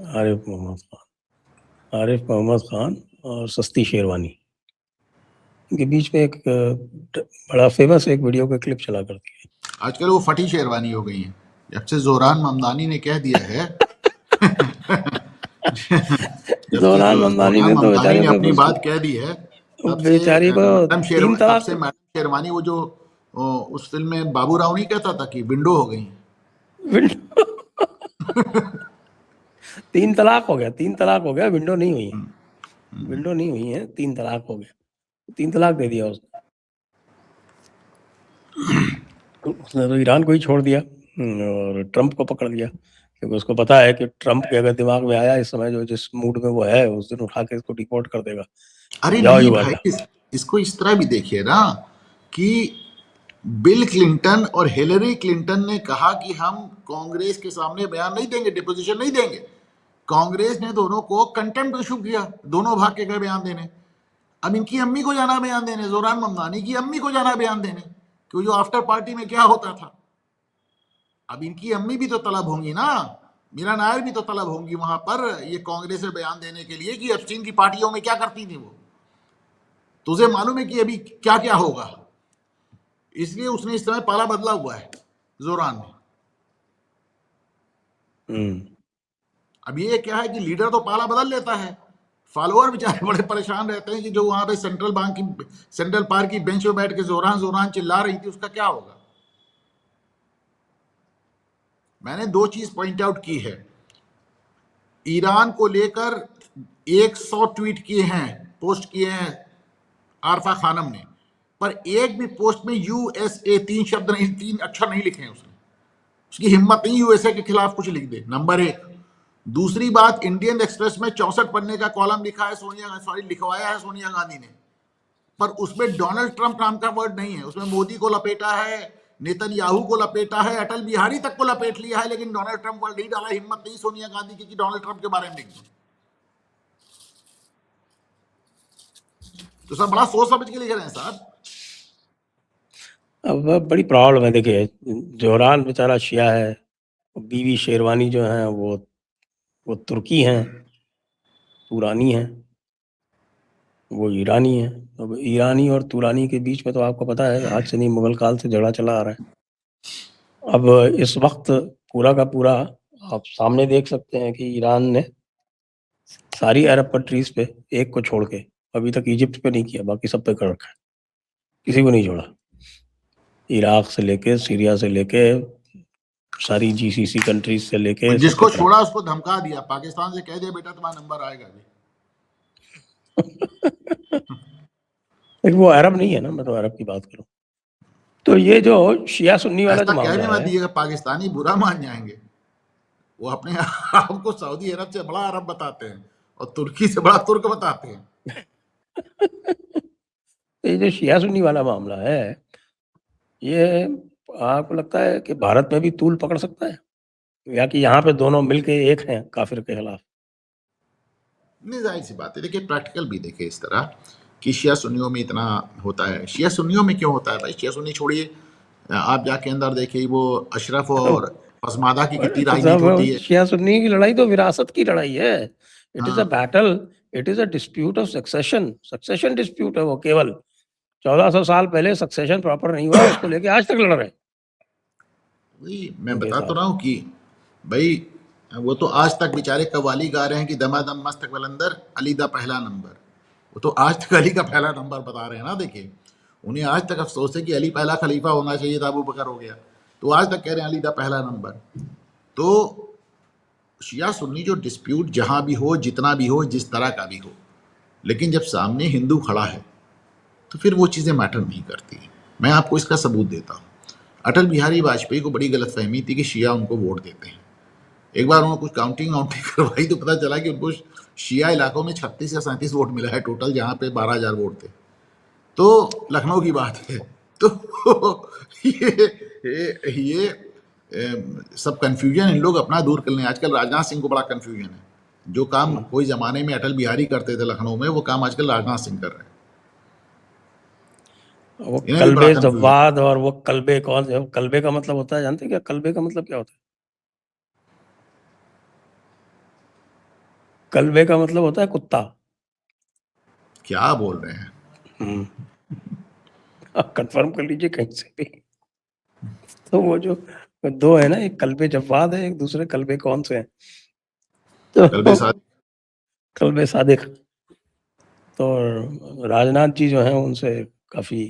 [SPEAKER 1] आरिफ मोहम्मद खान, आरिफ मोहम्मद खान और सस्ती शेरवानी, इनके बीच में एक बड़ा फेमस एक वीडियो का क्लिप चला करती है।
[SPEAKER 2] आजकल वो फटी शेरवानी हो गई है जब से जोरान ममदानी ने कह दिया है। जब से
[SPEAKER 1] जोरान ममदानी
[SPEAKER 2] जोरान
[SPEAKER 1] ने तो
[SPEAKER 2] ममदानी
[SPEAKER 1] बेचारे
[SPEAKER 2] ने अपनी
[SPEAKER 1] को,
[SPEAKER 2] बात कह दी है,
[SPEAKER 1] बेचारी को तीन
[SPEAKER 2] तब
[SPEAKER 1] तलाक,
[SPEAKER 2] से मैडम शेरवानी वो जो उस फिल्म में बाबू राव नहीं कहता था कि विंडो हो गई।
[SPEAKER 1] विंडो तीन तलाक हो गया, तीन तलाक हो गया, विंडो नहीं हुई है, विंडो नहीं हुई है, तीन तलाक हो गया, तीन तलाक दे दिया उसने। उसने तो ईरान को ही छोड़ दिया और ट्रंप को पकड़ लिया, क्योंकि उसको पता है कि ट्रंप के अगर दिमाग में आया इस समय, जो जिस मूड में वो है, उस दिन उठा के इसको डिपोर्ट कर देगा।
[SPEAKER 2] अरे
[SPEAKER 1] जाओ
[SPEAKER 2] नहीं
[SPEAKER 1] युवा
[SPEAKER 2] भाई,
[SPEAKER 1] जा।
[SPEAKER 2] इसको इस तरह भी देखिए ना कि बिल क्लिंटन और हिलरी क्लिंटन ने कहा कि हम कांग्रेस के सामने बयान नहीं देंगे, डिपोजिशन नहीं देंगे। कांग्रेस ने दोनों को कंटेम्प्ट इशू किया, दोनों भाग के गए बयान देने। अब इनकी अम्मी को जाना बयान देने, जोरान ममदानी की अम्मी को जाना बयान देने कि जो आफ्टर पार्टी में क्या होता था। अब इनकी अम्मी भी तो तलब होंगी ना, मीरा नायर भी तो तलब होंगी वहां पर ये कांग्रेस में बयान देने के लिए कि एप्स्टीन की पार्टियों में क्या करती थी वो। तुझे मालूम है कि अभी क्या क्या होगा, इसलिए उसने इस समय पाला बदला हुआ है जोरान ने। अब ये क्या है कि लीडर तो पाला बदल लेता है, फॉलोअर बेचारे बड़े परेशान रहते हैं कि जो वहां पे सेंट्रल पार्क की बेंच पे बैठ के जोरान जोरान चिल्ला रही थी, उसका क्या होगा। मैंने दो चीज पॉइंट आउट की है, ईरान को लेकर 100 ट्वीट किए हैं, पोस्ट किए हैं आरफा खानम ने, पर एक भी पोस्ट में यूएसए 3 शब्द नहीं, 3 अक्षर नहीं लिखे हैं उसने। उसकी हिम्मत नहीं यूएसए के खिलाफ कुछ लिख दे, नंबर एक। दूसरी बात, इंडियन एक्सप्रेस में 64 पन्ने का कॉलम लिखा है लिखवाया है सोनिया गांधी ने, पर उसमें डोनाल्ड ट्रंप नाम का वर्ड नहीं है। उसमें मोदी को लपेटा है, नेतन्याहू को लपेटा है, अटल बिहारी तक को लपेट लिया है, लेकिन डोनाल्ड ट्रंप वर्ड नहीं डाला। हिम्मत नहीं सोनिया गांधी की कि डोनाल्ड ट्रंप के बारे में लिख दो। तो सब बड़ा सोच समझ के लिख रहे हैं साहब।
[SPEAKER 1] अब बड़ी प्रॉब्लम है, देखिए जोरान बेचारा शिया है, बीवी शेरवानी जो है वो तुर्की हैं, तुरानी है, वो ईरानी है। अब ईरानी और तुरानी के बीच में तो आपको पता है आज से नहीं, मुगल काल से झगड़ा चला आ रहा है। अब इस वक्त पूरा का पूरा आप सामने देख सकते हैं कि ईरान ने सारी अरब कंट्रीज पे, एक को छोड़ के, अभी तक इजिप्ट पे नहीं किया, बाकी सब पे कर रखा है, किसी को नहीं छोड़ा। इराक से लेके, सीरिया से लेके, सारी जीसीसी कंट्रीज से लेके सबके
[SPEAKER 2] जिसको
[SPEAKER 1] तरफ।
[SPEAKER 2] छोड़ा उसको धमका दिया, पाकिस्तान से कह दिया बेटा तुम्हारा नंबर आएगा भी।
[SPEAKER 1] लेकिन वो अरब नहीं है ना, मैं तो अरब की बात करूं। तो ये जो शिया सुन्नी वाला
[SPEAKER 2] ऐसा
[SPEAKER 1] जो
[SPEAKER 2] कह भी
[SPEAKER 1] मामला
[SPEAKER 2] मत
[SPEAKER 1] है,
[SPEAKER 2] दिएगा, पाकिस्तानी बुरा मान जाएंगे। वो अपने आप को सऊदी अरब से बड़ा अरब बताते हैं और तुर्की से बड़ा तुर्क बताते हैं।
[SPEAKER 1] तो ये जो शिया सुन्नी वाला मामला है, ये आपको लगता है कि भारत में भी तूल पकड़ सकता है, या कि यहाँ पे दोनों मिलके एक हैं काफिर के खिलाफ?
[SPEAKER 2] नहीं, जाहिर सी बात है। देखिए प्रैक्टिकल भी देखे इस तरह कि शिया सुन्नियों में इतना होता है। शिया सुन्नियों में क्यों होता है भाई, शिया सुन्नी छोड़िए, आप जाके अंदर देखिए वो अशरफ और पसमादा की कितनी
[SPEAKER 1] तो
[SPEAKER 2] राजनीति होती
[SPEAKER 1] सब
[SPEAKER 2] है।
[SPEAKER 1] शिया सुन्नी की लड़ाई तो विरासत की लड़ाई है। इट इज अ
[SPEAKER 2] हाँ,
[SPEAKER 1] battle, it is a dispute of succession dispute है वो। केवल 1400 साल पहले सक्सेशन प्रॉपर नहीं हुआ, उसको लेके आज तक लड़ रहे हैं
[SPEAKER 2] वही मैं
[SPEAKER 1] उनके
[SPEAKER 2] बता तो
[SPEAKER 1] हिसाब
[SPEAKER 2] रहा
[SPEAKER 1] से।
[SPEAKER 2] हूँ कि भाई वो तो आज तक बेचारे कव्वाली गा रहे हैं कि दमादम मस्त कलंदर अली दा पहला नंबर। वो तो आज तक अली का पहला नंबर बता रहे हैं ना। देखिए उन्हें आज तक अफसोस है कि अली पहला खलीफा होना चाहिए था, अबू बकर हो गया, तो आज तक कह रहे हैं अली दा पहला नंबर। तो शिया सुन्नी जो डिस्प्यूट जहां भी हो, जितना भी हो, जिस तरह का भी हो, लेकिन जब सामने हिंदू खड़ा है तो फिर वो चीज़ें मैटर नहीं करती। मैं आपको इसका सबूत देता हूँ। अटल बिहारी वाजपेयी को बड़ी गलतफहमी थी कि शिया उनको वोट देते हैं। एक बार उन्होंने कुछ काउंटिंग वाउंटिंग करवाई तो पता चला कि उनको शिया इलाकों में 36 या 37 वोट मिला है टोटल, जहाँ पे 12,000 वोट थे। तो लखनऊ की बात है। तो ये सब कंफ्यूजन इन लोग अपना दूर कर लें। आजकल राजनाथ सिंह को बड़ा कंफ्यूजन है। जो काम कोई जमाने में अटल बिहारी करते थे लखनऊ में, वो काम आजकल राजनाथ सिंह कर रहे हैं।
[SPEAKER 1] वो
[SPEAKER 2] इन्हें भी बड़ा
[SPEAKER 1] कल्बे
[SPEAKER 2] कंफ्यूजन।
[SPEAKER 1] जव्वाद और वो कल्बे कौन है? कल्बे का मतलब होता है, जानते हैं क्या कल्बे का मतलब क्या होता है? कल्बे का मतलब होता है कुत्ता।
[SPEAKER 2] क्या बोल रहे हैं?
[SPEAKER 1] आप कंफर्म कर लीजिए कहीं से भी। तो वो जो दो है ना, एक कल्बे जव्वाद है, एक दूसरे कल्बे कौन से हैं, तो
[SPEAKER 2] कल्बे साथ
[SPEAKER 1] कल्बे सादिक। तो राजनाथ जी जो हैं उनसे काफी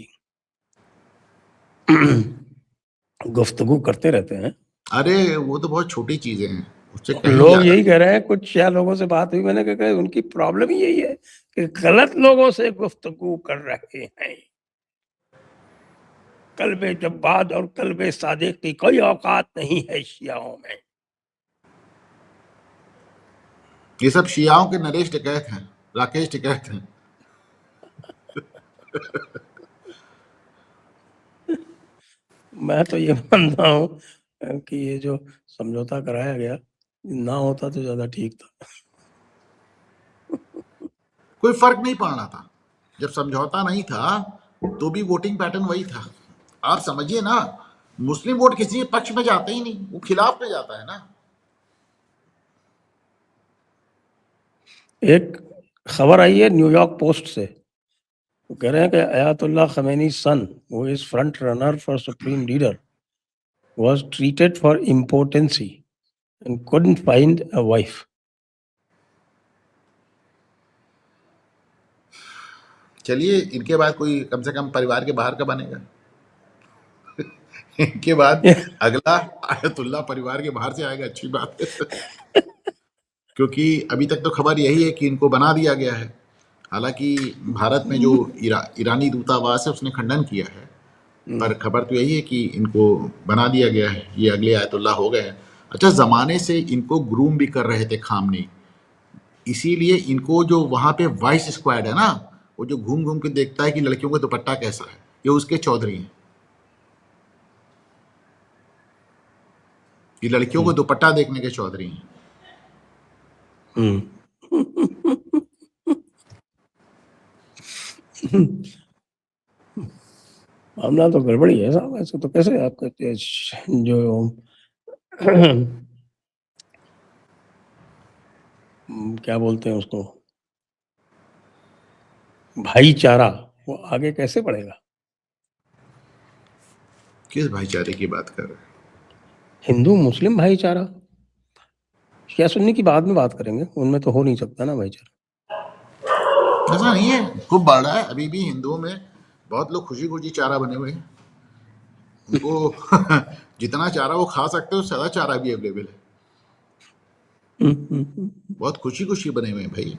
[SPEAKER 1] गुफ्तगू करते रहते हैं।
[SPEAKER 2] अरे वो तो बहुत छोटी चीजें हैं, उससे कहीं
[SPEAKER 1] लोग
[SPEAKER 2] ज्यादा।
[SPEAKER 1] यही कह रहे हैं, कुछ या लोगों से बात हुई, मैंने कहा कि उनकी प्रॉब्लम ही यही है कि गलत लोगों से गुफ्तगू कर रहे हैं। कल्बे जब्बाद और कल्बे सादिक की कोई औकात नहीं है शियाओं में।
[SPEAKER 2] ये सब शियाओं के नरेश टिकैत हैं, राकेश टिकैत हैं।
[SPEAKER 1] मैं तो ये मानता हूँ कि ये जो समझौता कराया गया ना होता तो ज्यादा ठीक था।
[SPEAKER 2] कोई फर्क नहीं पड़ना था। जब समझौता नहीं था तो भी वोटिंग पैटर्न वही था। आप समझिए ना, मुस्लिम वोट किसी के पक्ष में जाता ही नहीं, वो खिलाफ में जाता है ना।
[SPEAKER 1] एक खबर आई है न्यूयॉर्क पोस्ट से, वो कह रहे हैं कि अयातुल्लाह खमेनी सन, वो is front runner for supreme leader, was treated for impotency and couldn't find a wife.
[SPEAKER 2] चलिए, इनके बाद कोई कम से कम परिवार के बाहर का बनेगा। इनके बाद अगला आयतुल्ला परिवार के बाहर से आएगा, अच्छी बात है। क्योंकि अभी तक तो खबर यही है कि इनको बना दिया गया है। हालांकि भारत में जो ईरानी दूतावास है उसने खंडन किया है, पर खबर तो यही है कि इनको बना दिया गया है, ये अगले आयतुल्ला हो गए हैं। अच्छा, ज़माने से इनको ग्रूम भी कर रहे थे खामनी, इसीलिए इनको जो वहाँ पे वाइस स्क्वाड है ना, वो जो घूम घूम के देखता है कि लड़कियों का दुपट्टा कैसा है, ये उसके चौधरी हैं। ये लड़कियों को दुपट्टा देखने के चौधरी हैं।
[SPEAKER 1] मामला तो गड़बड़ी है साहब, ऐसे तो कैसे आप कहते हैं जो क्या बोलते हैं उसको, भाईचारा, वो आगे कैसे बढ़ेगा?
[SPEAKER 2] किस भाईचारे की बात कर रहे हैं?
[SPEAKER 1] हिंदू मुस्लिम भाईचारा, शिया सुन्नी की बाद में बात करेंगे, उनमें तो हो नहीं सकता ना भाईचारा।
[SPEAKER 2] ऐसा नहीं है, खूब बढ़ रहा है। अभी भी हिंदुओं में बहुत लोग खुशी खुशी चारा बने हुए हैं। उनको जितना चारा वो खा सकते हो उससे ज्यादा चारा भी अवेलेबल है। बहुत खुशी खुशी बने हुए हैं भाई।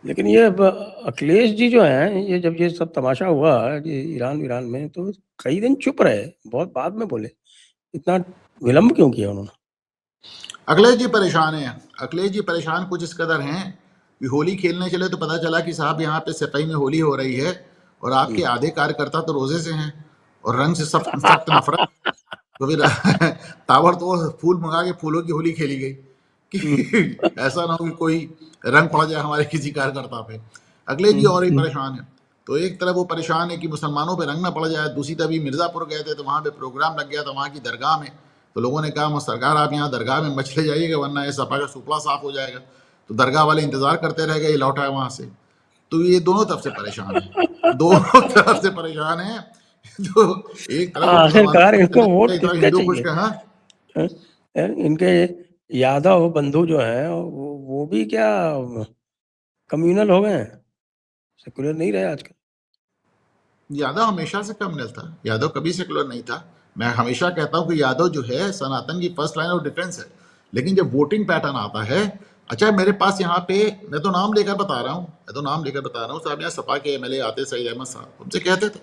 [SPEAKER 1] लेकिन ये अखिलेश जी जो हैं, ये जब ये सब तमाशा हुआ ये ईरान ईरान में, तो कई दिन चुप रहे, बहुत बाद में बोले, इतना विलंब क्यों किया उन्होंने?
[SPEAKER 2] अखिलेश जी परेशान हैं। अखिलेश जी परेशान कुछ इस कदर हैं कि होली खेलने चले तो पता चला कि साहब यहाँ पे सफाई में होली हो रही है और आपके आधे कार्यकर्ता तो रोजे से हैं और रंग से सख्त नफरत। तो फिर ताबड़तोड़ फूल मंगा के फूलों की होली खेली गई कि ऐसा ना हो कि कोई रंग पड़ जाए हमारे किसी कार्यकर्ता पे। अखिलेश जी और ही परेशान है। तो एक तरफ वो परेशान है कि मुसलमानों पे रंग ना पड़ जाए, दूसरी तरफ भी मिर्ज़ापुर गए थे तो वहाँ पे प्रोग्राम लग गया था वहाँ की दरगाह में। तो लोगों ने कहा सरकार आप यहाँ दरगाह में मच ले जाइएगा वरना ये सपा का सुपड़ा साफ हो जाएगा। तो दरगाह वाले इंतजार करते रह गए, लौटा है वहाँ से। तो ये दोनों तरफ से परेशान है, दोनों तरफ से परेशान है। तो एक तरफ वो
[SPEAKER 1] आखिरकार इनको
[SPEAKER 2] मुसलमानों
[SPEAKER 1] वोट
[SPEAKER 2] एक तरफ
[SPEAKER 1] किसका
[SPEAKER 2] हिंदू खुश
[SPEAKER 1] चाहिए?
[SPEAKER 2] का। हाँ,
[SPEAKER 1] इनके यादव बंधु जो हैं वो भी क्या कम्युनल हो गए हैं, सेकुलर नहीं रहे आजकल।
[SPEAKER 2] यादव हमेशा से कम्युनल था, यादव कभी सेकुलर नहीं था। मैं हमेशा कहता हूँ कि यादव जो है सनातन की फर्स्ट लाइन ऑफ डिफेंस है। लेकिन जब वोटिंग पैटर्न आता है, अच्छा मेरे पास यहाँ पे, मैं तो नाम लेकर बता रहा हूँ, साहब यहाँ सपा के एमएलए आते, सईद अहमद साहब, उनसे कहते थे,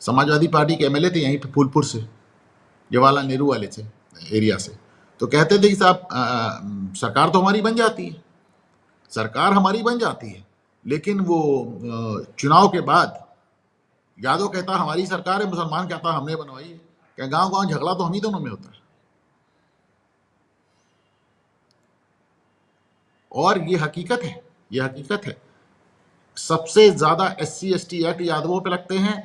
[SPEAKER 2] समाजवादी पार्टी के एमएलए थे यहीं पे फूलपुर से, जवाहरलाल नेहरू वाले थे एरिया से। तो कहते थे कि साहब सरकार तो हमारी बन जाती है, सरकार हमारी बन जाती है, लेकिन वो चुनाव के बाद यादव कहता हमारी सरकार है, मुसलमान कहता हमने बनवाई है। क्या गांव गांव झगड़ा तो हम ही दोनों में होता है। और ये हकीकत है, ये हकीकत है। सबसे ज्यादा SC ST एक्ट यादवों पे लगते हैं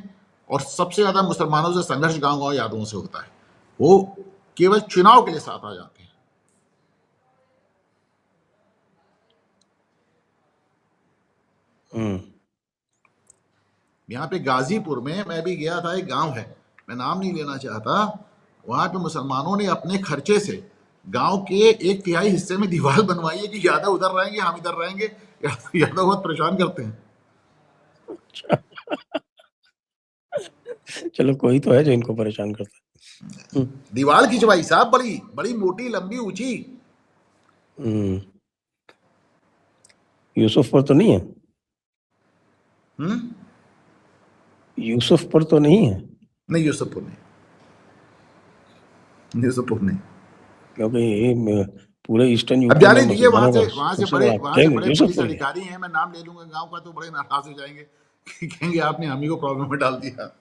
[SPEAKER 2] और सबसे ज्यादा मुसलमानों से संघर्ष गांव गांव यादवों से होता है। वो केवल चुनाव के लिए साथ आ जाते हैं।
[SPEAKER 1] हम्म।
[SPEAKER 2] यहाँ पे गाजीपुर में मैं भी गया था, एक गांव है, मैं नाम नहीं लेना चाहता, वहां पे मुसलमानों ने अपने खर्चे से गांव के 1/3 हिस्से में दीवार बनवाई है कि यादव उधर रहेंगे हम इधर रहेंगे। यादव बहुत परेशान करते हैं।
[SPEAKER 1] चलो कोई तो है जो इनको परेशान करता है।
[SPEAKER 2] दीवार खिंचवाई साहब, बड़ी बड़ी मोटी लंबी ऊंची।
[SPEAKER 1] यूसुफ पर तो नहीं है? यूसुफ पर तो नहीं है?
[SPEAKER 2] नहीं यूसुफपुर नहीं, यूसुफपुर नहीं।
[SPEAKER 1] क्योंकि पूरे ईस्टर्न
[SPEAKER 2] अब
[SPEAKER 1] यूपी में
[SPEAKER 2] जाने दीजिए,
[SPEAKER 1] मुसलमानों का
[SPEAKER 2] वहां से
[SPEAKER 1] सबसे
[SPEAKER 2] बड़े
[SPEAKER 1] बड़ा गैंग
[SPEAKER 2] पुलिस
[SPEAKER 1] यूसुफपुर ही है।
[SPEAKER 2] अधिकारी हैं, मैं नाम ले लूंगा गांव का तो बड़े नाराज हो जाएंगे कि कहेंगे आपने हम ही को प्रॉब्लम में डाल दिया।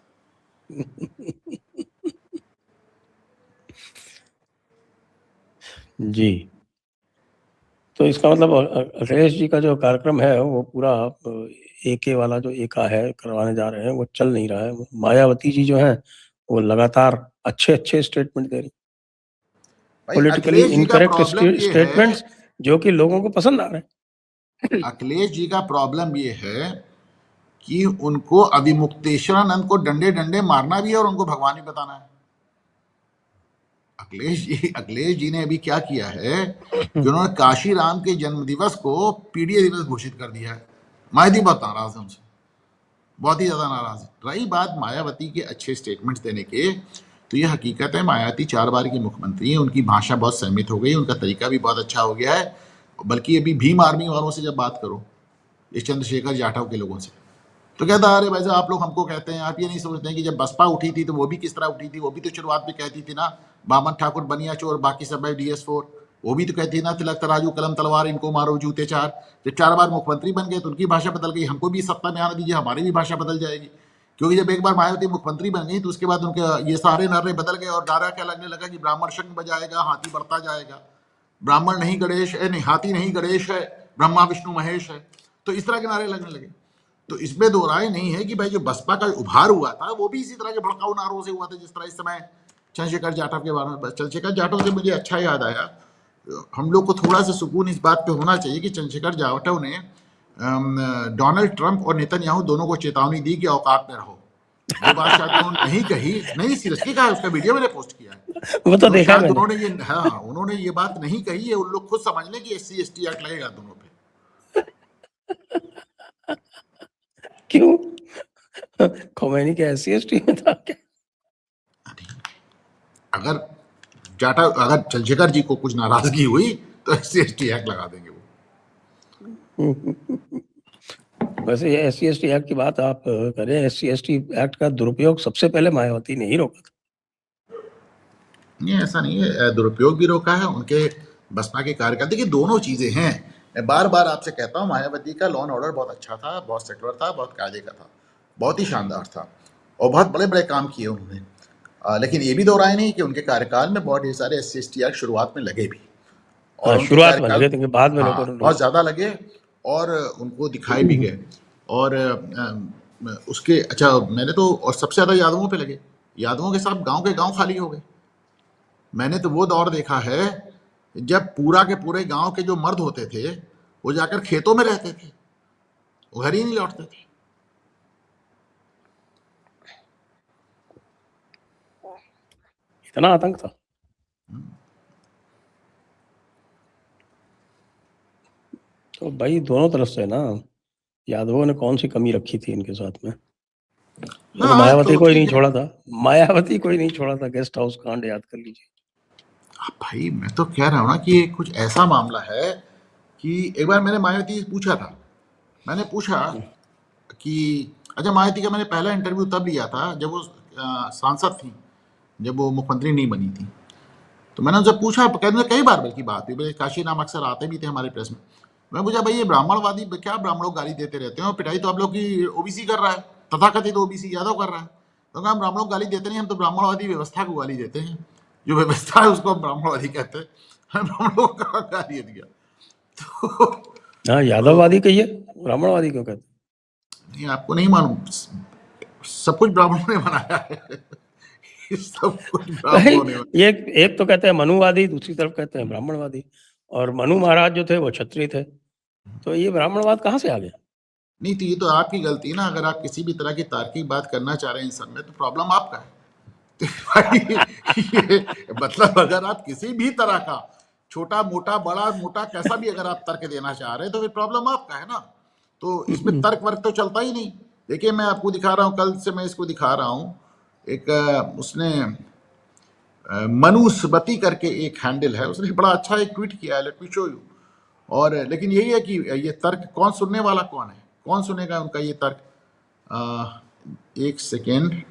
[SPEAKER 1] जी। तो इसका मतलब अखिलेश जी का जो कार्यक्रम है वो पूरा एके वाला जो एका है करवाने जा रहे हैं वो चल नहीं रहा है। मायावती जी जो है वो लगातार अच्छे अच्छे स्टेटमेंट दे रही,
[SPEAKER 2] भाई
[SPEAKER 1] पॉलिटिकली
[SPEAKER 2] अखिलेश जी का
[SPEAKER 1] इनकरेक्ट
[SPEAKER 2] प्रॉब्लम ये है,
[SPEAKER 1] स्टेटमेंट्स जो कि लोगों को पसंद आ रहे हैं।
[SPEAKER 2] अखिलेश जी का प्रॉब्लम ये है कि उनको अविमुक्तेश्वरानंद को डंडे डंडे मारना भी है और उनको भगवान भी बताना है। अखिलेश जी ने अभी क्या किया है कि उन्होंने काशी राम के जन्म दिवस को पीडीए दिवस घोषित कर दिया है। मायावती बहुत नाराज है उनसे, बहुत ही ज्यादा नाराज है। रही बात मायावती के अच्छे स्टेटमेंट्स देने के, तो ये हकीकत है मायावती 4 बार की मुख्यमंत्री है, उनकी भाषा बहुत संयमित हो गई, उनका तरीका भी बहुत अच्छा हो गया है। बल्कि अभी भीम आर्मी वालों से जब बात करो, इस चंद्रशेखर जाटव के लोगों से, तो कहता अरे वैसे आप लोग हमको कहते हैं, आप ये नहीं समझते हैं कि जब बसपा उठी थी तो वो भी किस तरह उठी थी, वो भी तो शुरुआत में कहती थी ना बामन ठाकुर बनिया चोर बाकी सब है DS4, वो भी तो कहती थी ना तिलक तराजू कलम तलवार इनको मारो जूते चार। जब 4 बार मुख्यमंत्री बन गए तो उनकी भाषा बदल गई, हमको भी सत्ता में आने दीजिए हमारी भी भाषा बदल जाएगी। क्योंकि जब एक बार मायावती मुख्यमंत्री बन गई तो उसके बाद उनके ये सारे नारे बदल गए और नारा क्या लगने लगा कि ब्राह्मण शंख बजाएगा हाथी बढ़ता जाएगा, ब्राह्मण नहीं गणेश है, नहीं हाथी नहीं गणेश है, ब्रह्मा विष्णु महेश है। तो इस तरह के नारे लगने लगे। तो इसमें दो राय नहीं है कि भाई जो बसपा का उभार हुआ था वो भी इसी तरह के भड़काऊ नारों से हुआ था, जिस तरह इस समय चंद्रशेखर जाटव के बारे में। चंद्रशेखर जाटव से मुझे अच्छा याद आया, हम लोग को थोड़ा सा सुकून इस बात पे होना चाहिए कि चंद्रशेखर जाटव ने डोनाल्ड ट्रंप और नेतन्याहू दोनों को चेतावनी दी कि औकात में रहो। वो बात शायद उन्होंने नहीं कही, नहीं सीरियसली कहा, उसका वीडियो मैंने पोस्ट किया है।
[SPEAKER 1] वो तो देखा
[SPEAKER 2] शायद
[SPEAKER 1] मैंने।
[SPEAKER 2] उन्होंने ये, हाँ उन्होंने ये बात नहीं कही है, उन लोग खुद समझ लें कि SC/ST एक्ट लगेगा दोनों पे।
[SPEAKER 1] क्यों? खोमैनी के SC/ST में था क्या?
[SPEAKER 2] अगर अगर चंद्रशेखर जी को कुछ नाराजगी हुई तो SC/ST एक्ट लगा देंगे वो।
[SPEAKER 1] वैसे ये SC/ST एक्ट की बात आप करें, SC/ST एक्ट का दुरुपयोग सबसे पहले मायावती ने ही रोका था।
[SPEAKER 2] नहीं ऐसा नहीं है, दुरुपयोग भी रोका है उनके बसपा के कार्यकर्ता। देखिए दोनों चीजें हैं, मैं बार बार आपसे कहता हूँ मायावती का लॉ एंड ऑर्डर बहुत अच्छा था, बहुत सेकुलर था, बहुत कायदे का था, बहुत ही शानदार था और बहुत बड़े बड़े काम किए उन्होंने। लेकिन ये भी दोहराए नहीं कि उनके कार्यकाल में बहुत ढेर सारे SC/ST एक्ट शुरुआत में लगे भी, और
[SPEAKER 1] हाँ,
[SPEAKER 2] उनके
[SPEAKER 1] शुरुआत में
[SPEAKER 2] कार्यकाल,
[SPEAKER 1] लगे थे, बाद में लोगों
[SPEAKER 2] हाँ
[SPEAKER 1] ने
[SPEAKER 2] बहुत ज्यादा लगे और उनको दिखाए भी गए। और उसके अच्छा मैंने तो, और सबसे ज्यादा यादवों पे लगे, यादवों के साथ गांव के गांव खाली हो गए। मैंने तो वो दौर देखा है जब पूरा के पूरे गांव के जो मर्द होते थे वो जाकर खेतों में रहते थे, वो घर ही नहीं लौटते थे।
[SPEAKER 1] इतना आतंक था। तो भाई दोनों तरफ से ना, यादवों ने कौन सी कमी रखी थी इनके साथ में?
[SPEAKER 2] हाँ
[SPEAKER 1] मायावती
[SPEAKER 2] तो
[SPEAKER 1] को ही नहीं
[SPEAKER 2] ठीक है।
[SPEAKER 1] छोड़ा था, मायावती को ही नहीं छोड़ा था। गेस्ट हाउस कांड याद कर लीजिए।
[SPEAKER 2] भाई मैं तो कह रहा हूँ ना कि ये कुछ ऐसा मामला है कि एक बार मैंने मायावती से पूछा था, मैंने पूछा कि अच्छा मायावती का मैंने पहला इंटरव्यू तब लिया था जब वो सांसद थी, जब वो मुख्यमंत्री नहीं बनी थी। तो मैंने उनसे पूछा, कहने कई बार बल्कि बात हुई, मेरे काशी नाम अक्सर आते भी थे हमारे प्रेस में। मैं पूछा भाई ये ब्राह्मणवादी क्या ब्राह्मणों को गाली देते रहते हो, पिटाई तो आप लोग की OBC कर रहा है, तथाकथित OBC यादव कर रहा है। तो कहा हम ब्राह्मणों को गाली देते नहीं, हम तो ब्राह्मणवादी व्यवस्था को गाली देते हैं, जो व्यवस्था है उसको हम ब्राह्मणवादी कहते हैं, हम ब्राह्मणों को गाली दिया। तो
[SPEAKER 1] हाँ, यादववादी कहिए, ब्राह्मणवादी क्यों कहते?
[SPEAKER 2] नहीं आपको नहीं मालूम, सब कुछ ब्राह्मणों ने बनाया है। सब कुछ
[SPEAKER 1] भाई
[SPEAKER 2] ब्राह्मणों ने।
[SPEAKER 1] ये एक तो कहते हैं मनुवादी, दूसरी तरफ कहते हैं ब्राह्मणवादी। और मनु महाराज जो थे वो क्षत्रिय थे, तो ये ब्राह्मणवाद कहाँ से आ गया?
[SPEAKER 2] नहीं तो ये तो आपकी गलती है ना, अगर आप किसी भी तरह की तार्किक बात करना चाह रहे हैं इन सब में तो प्रॉब्लम आपका है। तो भाई ये मतलब अगर आप किसी भी तरह का छोटा मोटा बड़ा मोटा कैसा भी अगर आप तर्क देना चाह रहे हैं तो फिर प्रॉब्लम आपका है ना। तो इसमें तर्क वर्क तो चलता ही नहीं। देखिए मैं आपको दिखा रहा हूँ, कल से मैं इसको दिखा रहा हूँ। एक उसने मनुस्मृति करके एक हैंडल है, उसने बड़ा अच्छा एक ट्वीट किया है, लेट मी शो यू। और लेकिन यही है कि ये तर्क कौन सुनने वाला कौन है, कौन सुनेगा उनका ये तर्क। एक सेकेंड,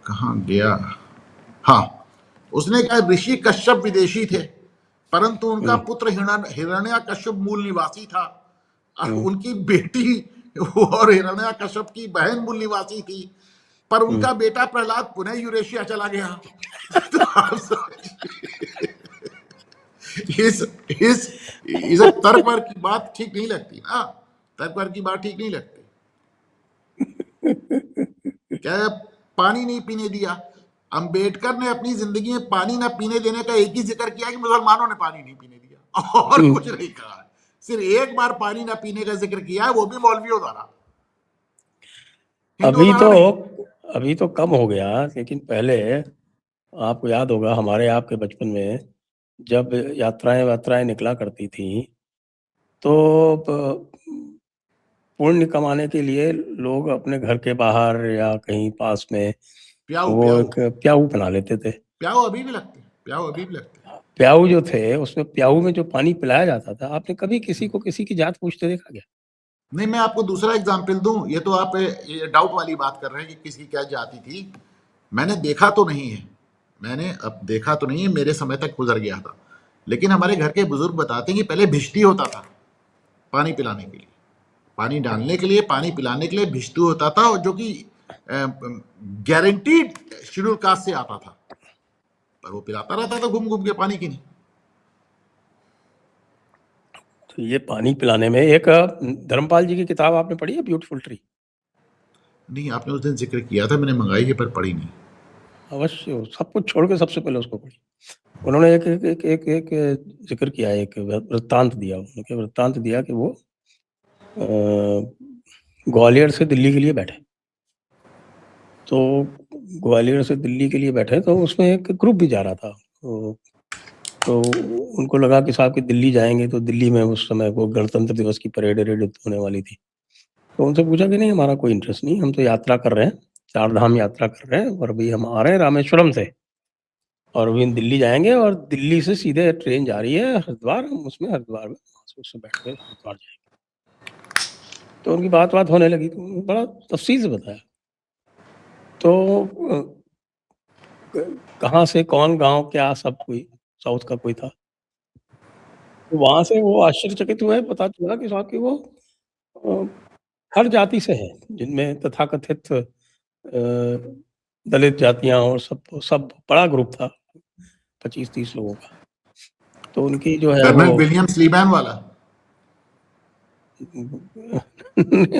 [SPEAKER 2] कहाँ गया। हाँ, उसने कहा ऋषि कश्यप विदेशी थे परंतु उनका पुत्र हिरण्याकश्यप मूल निवासी था, और उनकी बेटी और हिरण्याकश्यप की बहन मूल निवासी थी, पर उनका बेटा प्रहलाद पुनः यूरेशिया चला गया। तो आप समझिए, इस तर्क वर्क की बात ठीक नहीं लगती ना, तर्क वर्क की बात ठीक नहीं लगती। क्या पानी नहीं पीने दिया, अंबेडकर ने अपनी जिंदगी में पानी ना पीने देने का एक ही जिक्र किया कि मुसलमानों ने पानी नहीं पीने दिया, और कुछ नहीं कहा। सिर्फ एक बार पानी ना पीने का जिक्र किया है, वो भी मौलवियों द्वारा,
[SPEAKER 1] अभी
[SPEAKER 2] द्वारा
[SPEAKER 1] तो
[SPEAKER 2] नहीं।
[SPEAKER 1] अभी तो कम हो गया, लेकिन पहले आपको याद होगा हमारे आपके बचपन में जब यात्राएं निकला करती थी तो पुण्य कमाने के लिए लोग अपने घर के बाहर या कहीं पास में वो एक प्याऊ बना लेते थे।
[SPEAKER 2] प्याऊ अभी भी लगते, प्याऊ अभी भी लगते।
[SPEAKER 1] प्याऊ जो थे उसमें प्याऊ में जो पानी पिलाया जाता था, आपने कभी किसी को किसी की जात पूछते देखा क्या?
[SPEAKER 2] नहीं, मैं आपको दूसरा एग्जाम्पल दूं, ये तो आप ये डाउट वाली बात कर रहे हैं कि किसकी क्या जाति थी। मैंने देखा तो नहीं है, मैंने अब देखा तो नहीं है, मेरे समय तक गुजर गया था, लेकिन हमारे घर के बुजुर्ग बताते हैं कि पहले भिष्टी होता था पानी पिलाने के लिए, पानी डालने के लिए, पानी पिलाने के लिए भिष्टू होता था, और जो कि गारंटीड शेड्यूल कास्ट से आता था, पर वो पिलाता रहता था घूम घूम के पानी की नहीं।
[SPEAKER 1] तो ये पानी पिलाने में एक धर्मपाल जी की किताब आपने पढ़ी है, ब्यूटीफुल ट्री?
[SPEAKER 2] नहीं, आपने उस दिन जिक्र किया था, मैंने मंगाई है पर पढ़ी नहीं।
[SPEAKER 1] अवश्य, सब कुछ छोड़ के सबसे पहले उसको पढ़ी। उन्होंने एक एक एक एक, एक जिक्र किया, एक वृत्तांत दिया, उन्होंने वृत्तांत दिया कि वो ग्वालियर से दिल्ली के लिए बैठे, तो ग्वालियर से दिल्ली के लिए बैठे तो उसमें एक ग्रुप भी जा रहा था, तो उनको लगा कि साहब कि दिल्ली जाएंगे, तो दिल्ली में उस समय वो गणतंत्र दिवस की परेड होने वाली थी, तो उनसे पूछा कि नहीं हमारा कोई इंटरेस्ट नहीं, हम तो यात्रा कर रहे हैं, 4 धाम यात्रा कर रहे हैं, और अभी हम आ रहे हैं रामेश्वरम से, और अभी हम दिल्ली जाएंगे, और दिल्ली से सीधे ट्रेन जा रही है हरिद्वार, हम उसमें हरिद्वार में उससे बैठ के हरिद्वार जाएंगे। तो उनकी बात होने लगी, तो बड़ा तफसील से बताया, तो कहाँ से कौन गांव क्या सब कोई साउथ का कोई था, तो वहां से वो आश्चर्यचकित हुए, पता चला कि साहब कि वो हर जाति से है, जिनमें तथाकथित दलित जातियां और सब बड़ा ग्रुप था 25-30 लोगों का। तो उनकी जो है
[SPEAKER 2] कर्नल विलियम स्लीबैन वाला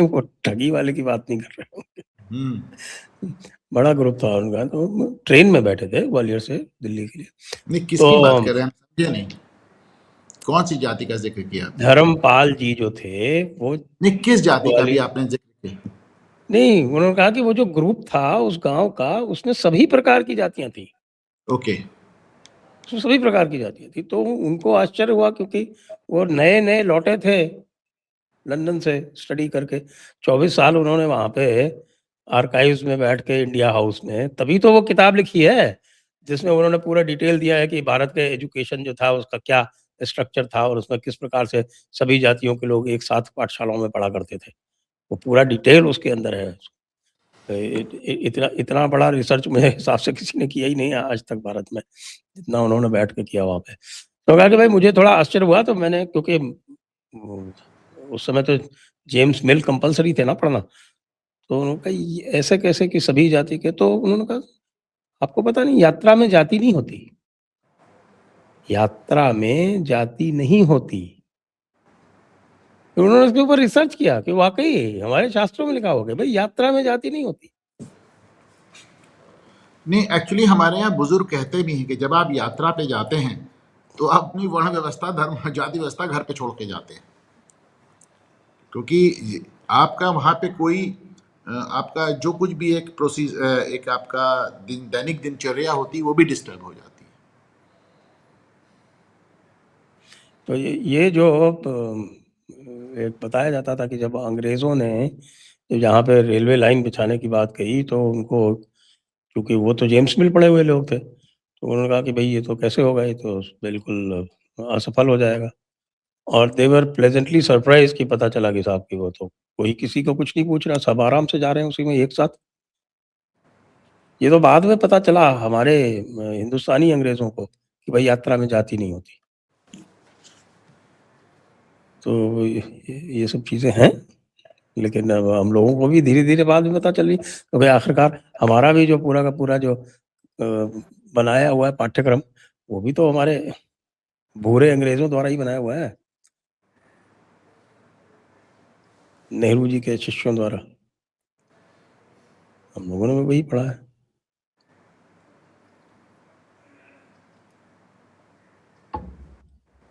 [SPEAKER 1] वो ठगी वाले की बात नहीं कर रहे हो, बड़ा ग्रुप था उनका, तो ट्रेन में बैठे थे ग्वालियर से दिल्ली के लिए।
[SPEAKER 2] नहीं, किसकी बात कर रहे हैं, समझे नहीं, कौन सी जाति का जिक्र किया?
[SPEAKER 1] धर्मपाल जी जो थे वो,
[SPEAKER 2] नहीं, किस जाति का भी आपने जिक्र किया?
[SPEAKER 1] नहीं, उन्होंने कहा कि वो जो ग्रुप था उस गांव का, उसमें सभी प्रकार की जातियां थी।
[SPEAKER 2] ओके,
[SPEAKER 1] उसमें सभी प्रकार की जातियां थी, तो उनको आश्चर्य हुआ, क्योंकि वो नए लौटे थे लंदन से स्टडी करके, 24 साल उन्होंने वहां पे आर्काइव्स में बैठ के इंडिया हाउस में, तभी तो वो किताब लिखी है जिसमें उन्होंने पूरा डिटेल दिया है कि भारत के एजुकेशन जो था उसका क्या स्ट्रक्चर था, और उसमें किस प्रकार से सभी जातियों के लोग एक साथ पाठशालाओं में पढ़ा करते थे। वो पूरा डिटेल उसके अंदर है। इतना बड़ा रिसर्च मेरे हिसाब से किसी ने किया ही नहीं आज तक भारत में, जितना उन्होंने बैठ के किया वहाँ पे। तो कहा कि भाई मुझे थोड़ा आश्चर्य हुआ, तो मैंने, क्योंकि उस समय तो जेम्स मिल कंपलसरी थे ना पढ़ना, तो उन्होंने कहा ये ऐसे कैसे कि सभी जाति के, तो उन्होंने कहा आपको पता नहीं, यात्रा में जाति नहीं होती, यात्रा में जाति नहीं होती। तो उन्होंने उसके ऊपर रिसर्च किया कि वाकई हमारे शास्त्रों में लिखा होगा भाई यात्रा में जाति नहीं होती।
[SPEAKER 2] नहीं, एक्चुअली हमारे यहाँ बुजुर्ग कहते भी हैं कि जब आप यात्रा पे जाते हैं तो आप अपनी वर्ण व्यवस्था, धर्म, जाति व्यवस्था घर पे छोड़ के जाते हैं। क्योंकि आपका वहां पे कोई आपका जो कुछ भी एक प्रोसेस एक आपका दैनिक दिनचर्या होती है वो भी डिस्टर्ब हो जाती है।
[SPEAKER 1] तो ये जो एक बताया जाता था कि जब अंग्रेज़ों ने जब यहाँ पे रेलवे लाइन बिछाने की बात कही तो उनको, क्योंकि वो तो जेम्स मिल पढ़े हुए लोग थे, तो उन्होंने कहा कि भई ये तो कैसे होगा, ये तो बिल्कुल असफल हो जाएगा। और दे वर प्लेजेंटली सरप्राइज़ कि पता चला कि साहब कि वो तो कोई किसी को कुछ नहीं पूछ रहा, सब आराम से जा रहे हैं उसी में एक साथ। ये तो बाद में पता चला हमारे हिंदुस्तानी अंग्रेज़ों को कि भई यात्रा में जाति नहीं होती। तो ये सब चीज़ें हैं, लेकिन अब हम लोगों को भी धीरे-धीरे बाद में पता चली, तो भाई आखिरकार हमारा भी जो पूरा का पूरा जो बनाया हुआ है पाठ्यक्रम, वो भी तो हमारे भूरे अंग्रेज़ों द्वारा ही बनाया हुआ है। नेहरू जी के शिष्यों द्वारा। हम लोगों ने भी वही पढ़ा है।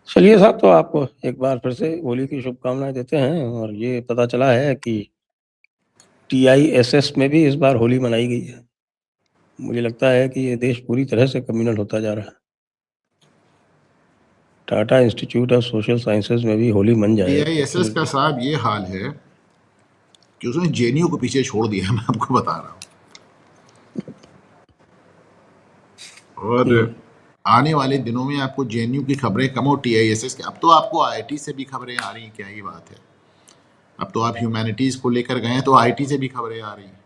[SPEAKER 1] चलिए साहब, तो आपको एक बार फिर से होली की शुभकामनाएँ देते हैं, और ये पता चला है कि TISS में भी इस बार होली मनाई गई है। मुझे लगता है कि ये देश पूरी तरह से कम्युनल होता जा रहा है। Tata institute of social sciences में भी होली मन जाए।
[SPEAKER 2] TISS का साहब ये हाल है कि उसने JNU को पीछे छोड़ दिया है, मैं आपको बता रहा हूँ। और आने वाले दिनों में आपको JNU की खबरें कम और TISS की, अब तो आपको IIT से भी खबरें आ रही हैं। क्या ही बात है, अब तो आप ह्यूमैनिटीज को लेकर गए हैं तो IIT से भी खबरें आ रही हैं।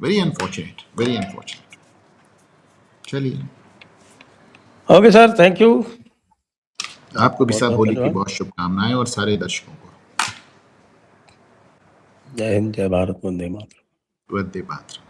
[SPEAKER 2] Very unfortunate, very unfortunate. चलिए,
[SPEAKER 1] ओके सर, थैंक यू।
[SPEAKER 2] आपको भी साहब
[SPEAKER 1] बहुत-बहुत
[SPEAKER 2] होली की
[SPEAKER 1] धन्यवाद।
[SPEAKER 2] बहुत शुभकामनाएं और सारे दर्शकों को
[SPEAKER 1] जय हिंद, जय भारत, वंदे मातरम।
[SPEAKER 2] वंदे मातरम।